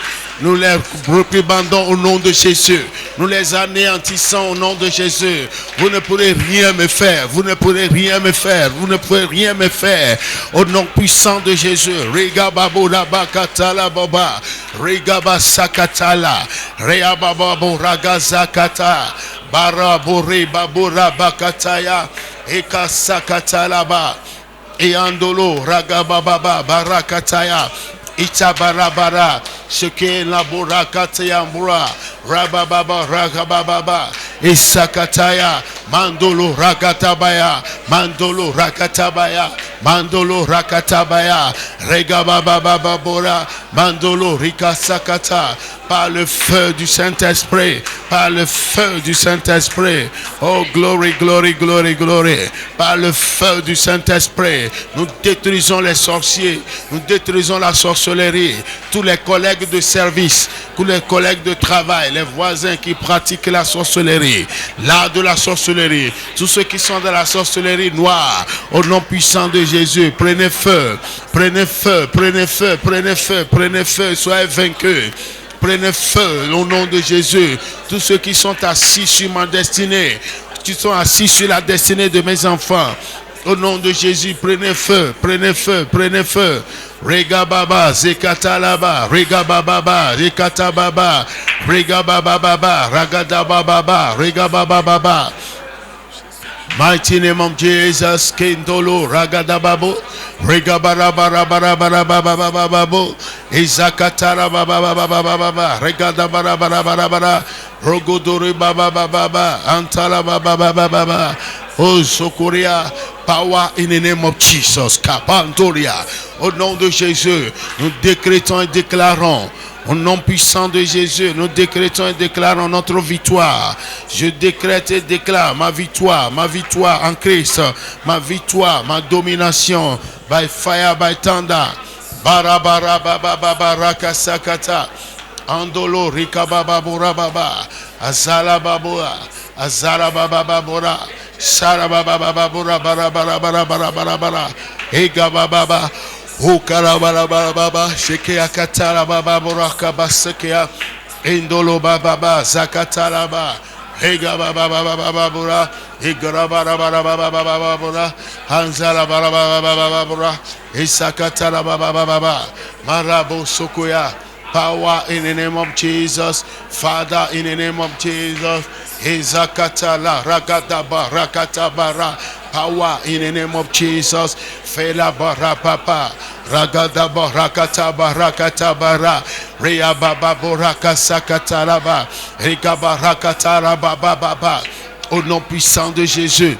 Speaker 1: nous les réprimandons au nom de Jésus. Nous les anéantissons au nom de Jésus. Vous ne pourrez rien me faire. Vous ne pourrez rien me faire. Au nom puissant de Jésus. Riga babu rabakatala baba. Riga basakatala. Rea babu ragazakata. Baraburi babu rabakataya. Eka sakatalaba. Eandolo ragababa barakataya. Itabarabara, Sheke Laborakataya Mura, Rabababa, Ragababa, Isakataya, Mandolo Rakatabaya, Mandolo Rakatabaya, Regababa Bora, Mandolo Rikasakata, par le feu du Saint-Esprit, Oh, glory, par le feu du Saint-Esprit, nous détruisons les sorciers, nous détruisons la sorcellerie, tous les collègues de service, tous les collègues de travail, les voisins qui pratiquent la sorcellerie, l'art de la sorcellerie, tous ceux qui sont dans la sorcellerie noire, au nom puissant de Jésus, prenez feu, soyez vaincus. Prenez feu au nom de Jésus. Tous ceux qui sont assis sur ma destinée, qui sont assis sur la destinée de mes enfants, au nom de Jésus, prenez feu. Rega baba, zekatalaba, rega baba, rekatababa, rega baba, ragadababa, rega baba. Mighty name of Jesus, Kendolo, Ragadababo, Regabarabarabarabarabarabarababo, Izakatara Baba, Regadabarabarabara, Rogodori Baba, Antala Baba, Oh Sokoria, power in the name of Jesus, Kapandoria, au nom de Jésus, nous décrétons et déclarons. Au nom puissant de Jésus, nous décrétons et déclarons notre victoire. Je décrète et déclare ma victoire en Christ, ma victoire, ma domination, by fire, by thunder. Barabara baba rakasakata. Andolo rikababa burababa. Azala babura. Azara baba bura. Sara baba bura bara. Ega baba. O karababa shekea katara baba boraka basekea indolo baba zakatara ba hega baba bora hegara baba bora hanzara baba bora isakatara baba marabo sokoya. Power in the name of Jesus, Father, in the name of Jesus. Izakatala rakatabara. Power in the name of Jesus. Fela bara papa. Ragadaba rakatabara. Rea baba boraka sakataraba. Regaba rakataraba baba. Au nom puissant de Jésus.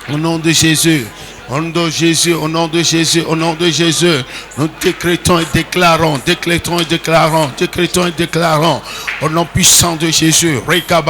Speaker 1: Au nom de Jésus. Au nom de Jésus, au nom de Jésus, au nom de Jésus, nous décrétons et déclarons, au nom puissant de Jésus, Rega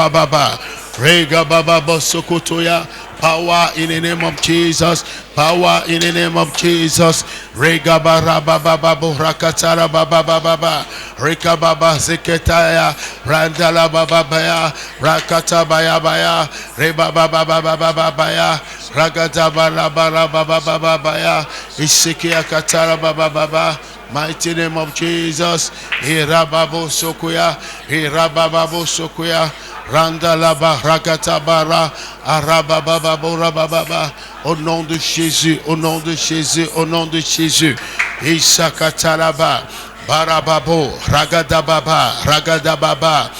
Speaker 1: baba sokotoya, Power in the name of Jesus. Power in the name of Jesus. Regabara baba baba rakatara baba baba. Rekababa zeketaya. Randala baba baya. Rakata baya baya. Reba baba baba baba baya. Ragata bara bara baba baba baya. Ishikia katara baba baba. Mighty name of Jesus. Irababo sokuya. Irababo sokuya. Randalaba rakatabara. Arababa bora baba. Au nom de Jésus. Au nom de Jésus. Au nom de Jésus. Ishakatalaba. Barababo. Ragadababa. Ragadababa.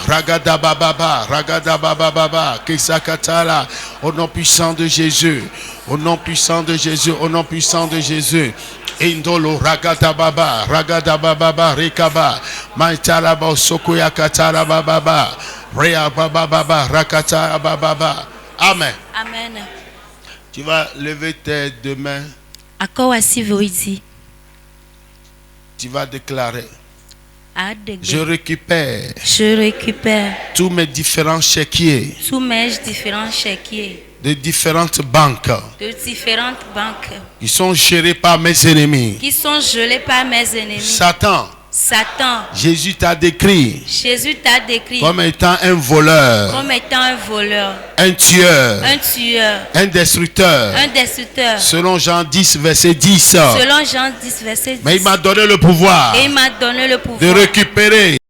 Speaker 1: Ragadababa, Ragadababa, Kisakatala, au nom puissant de Jésus, au nom puissant de Jésus, au nom puissant de Jésus. Indolo, Ragadababa, Ragadababa, Rekaba, Maitalaba, Sokoya Katala Baba, Rea Baba, Rakata Baba. Amen.
Speaker 2: Amen.
Speaker 1: Tu vas lever tes deux mains. Tu vas déclarer. Je récupère tous mes différents chéquiers de différentes banques qui sont gérés par mes ennemis. Satan, Jésus t'a décrit comme étant un voleur, un tueur, un destructeur. Selon Jean 10, verset 10. Mais il m'a donné le pouvoir de récupérer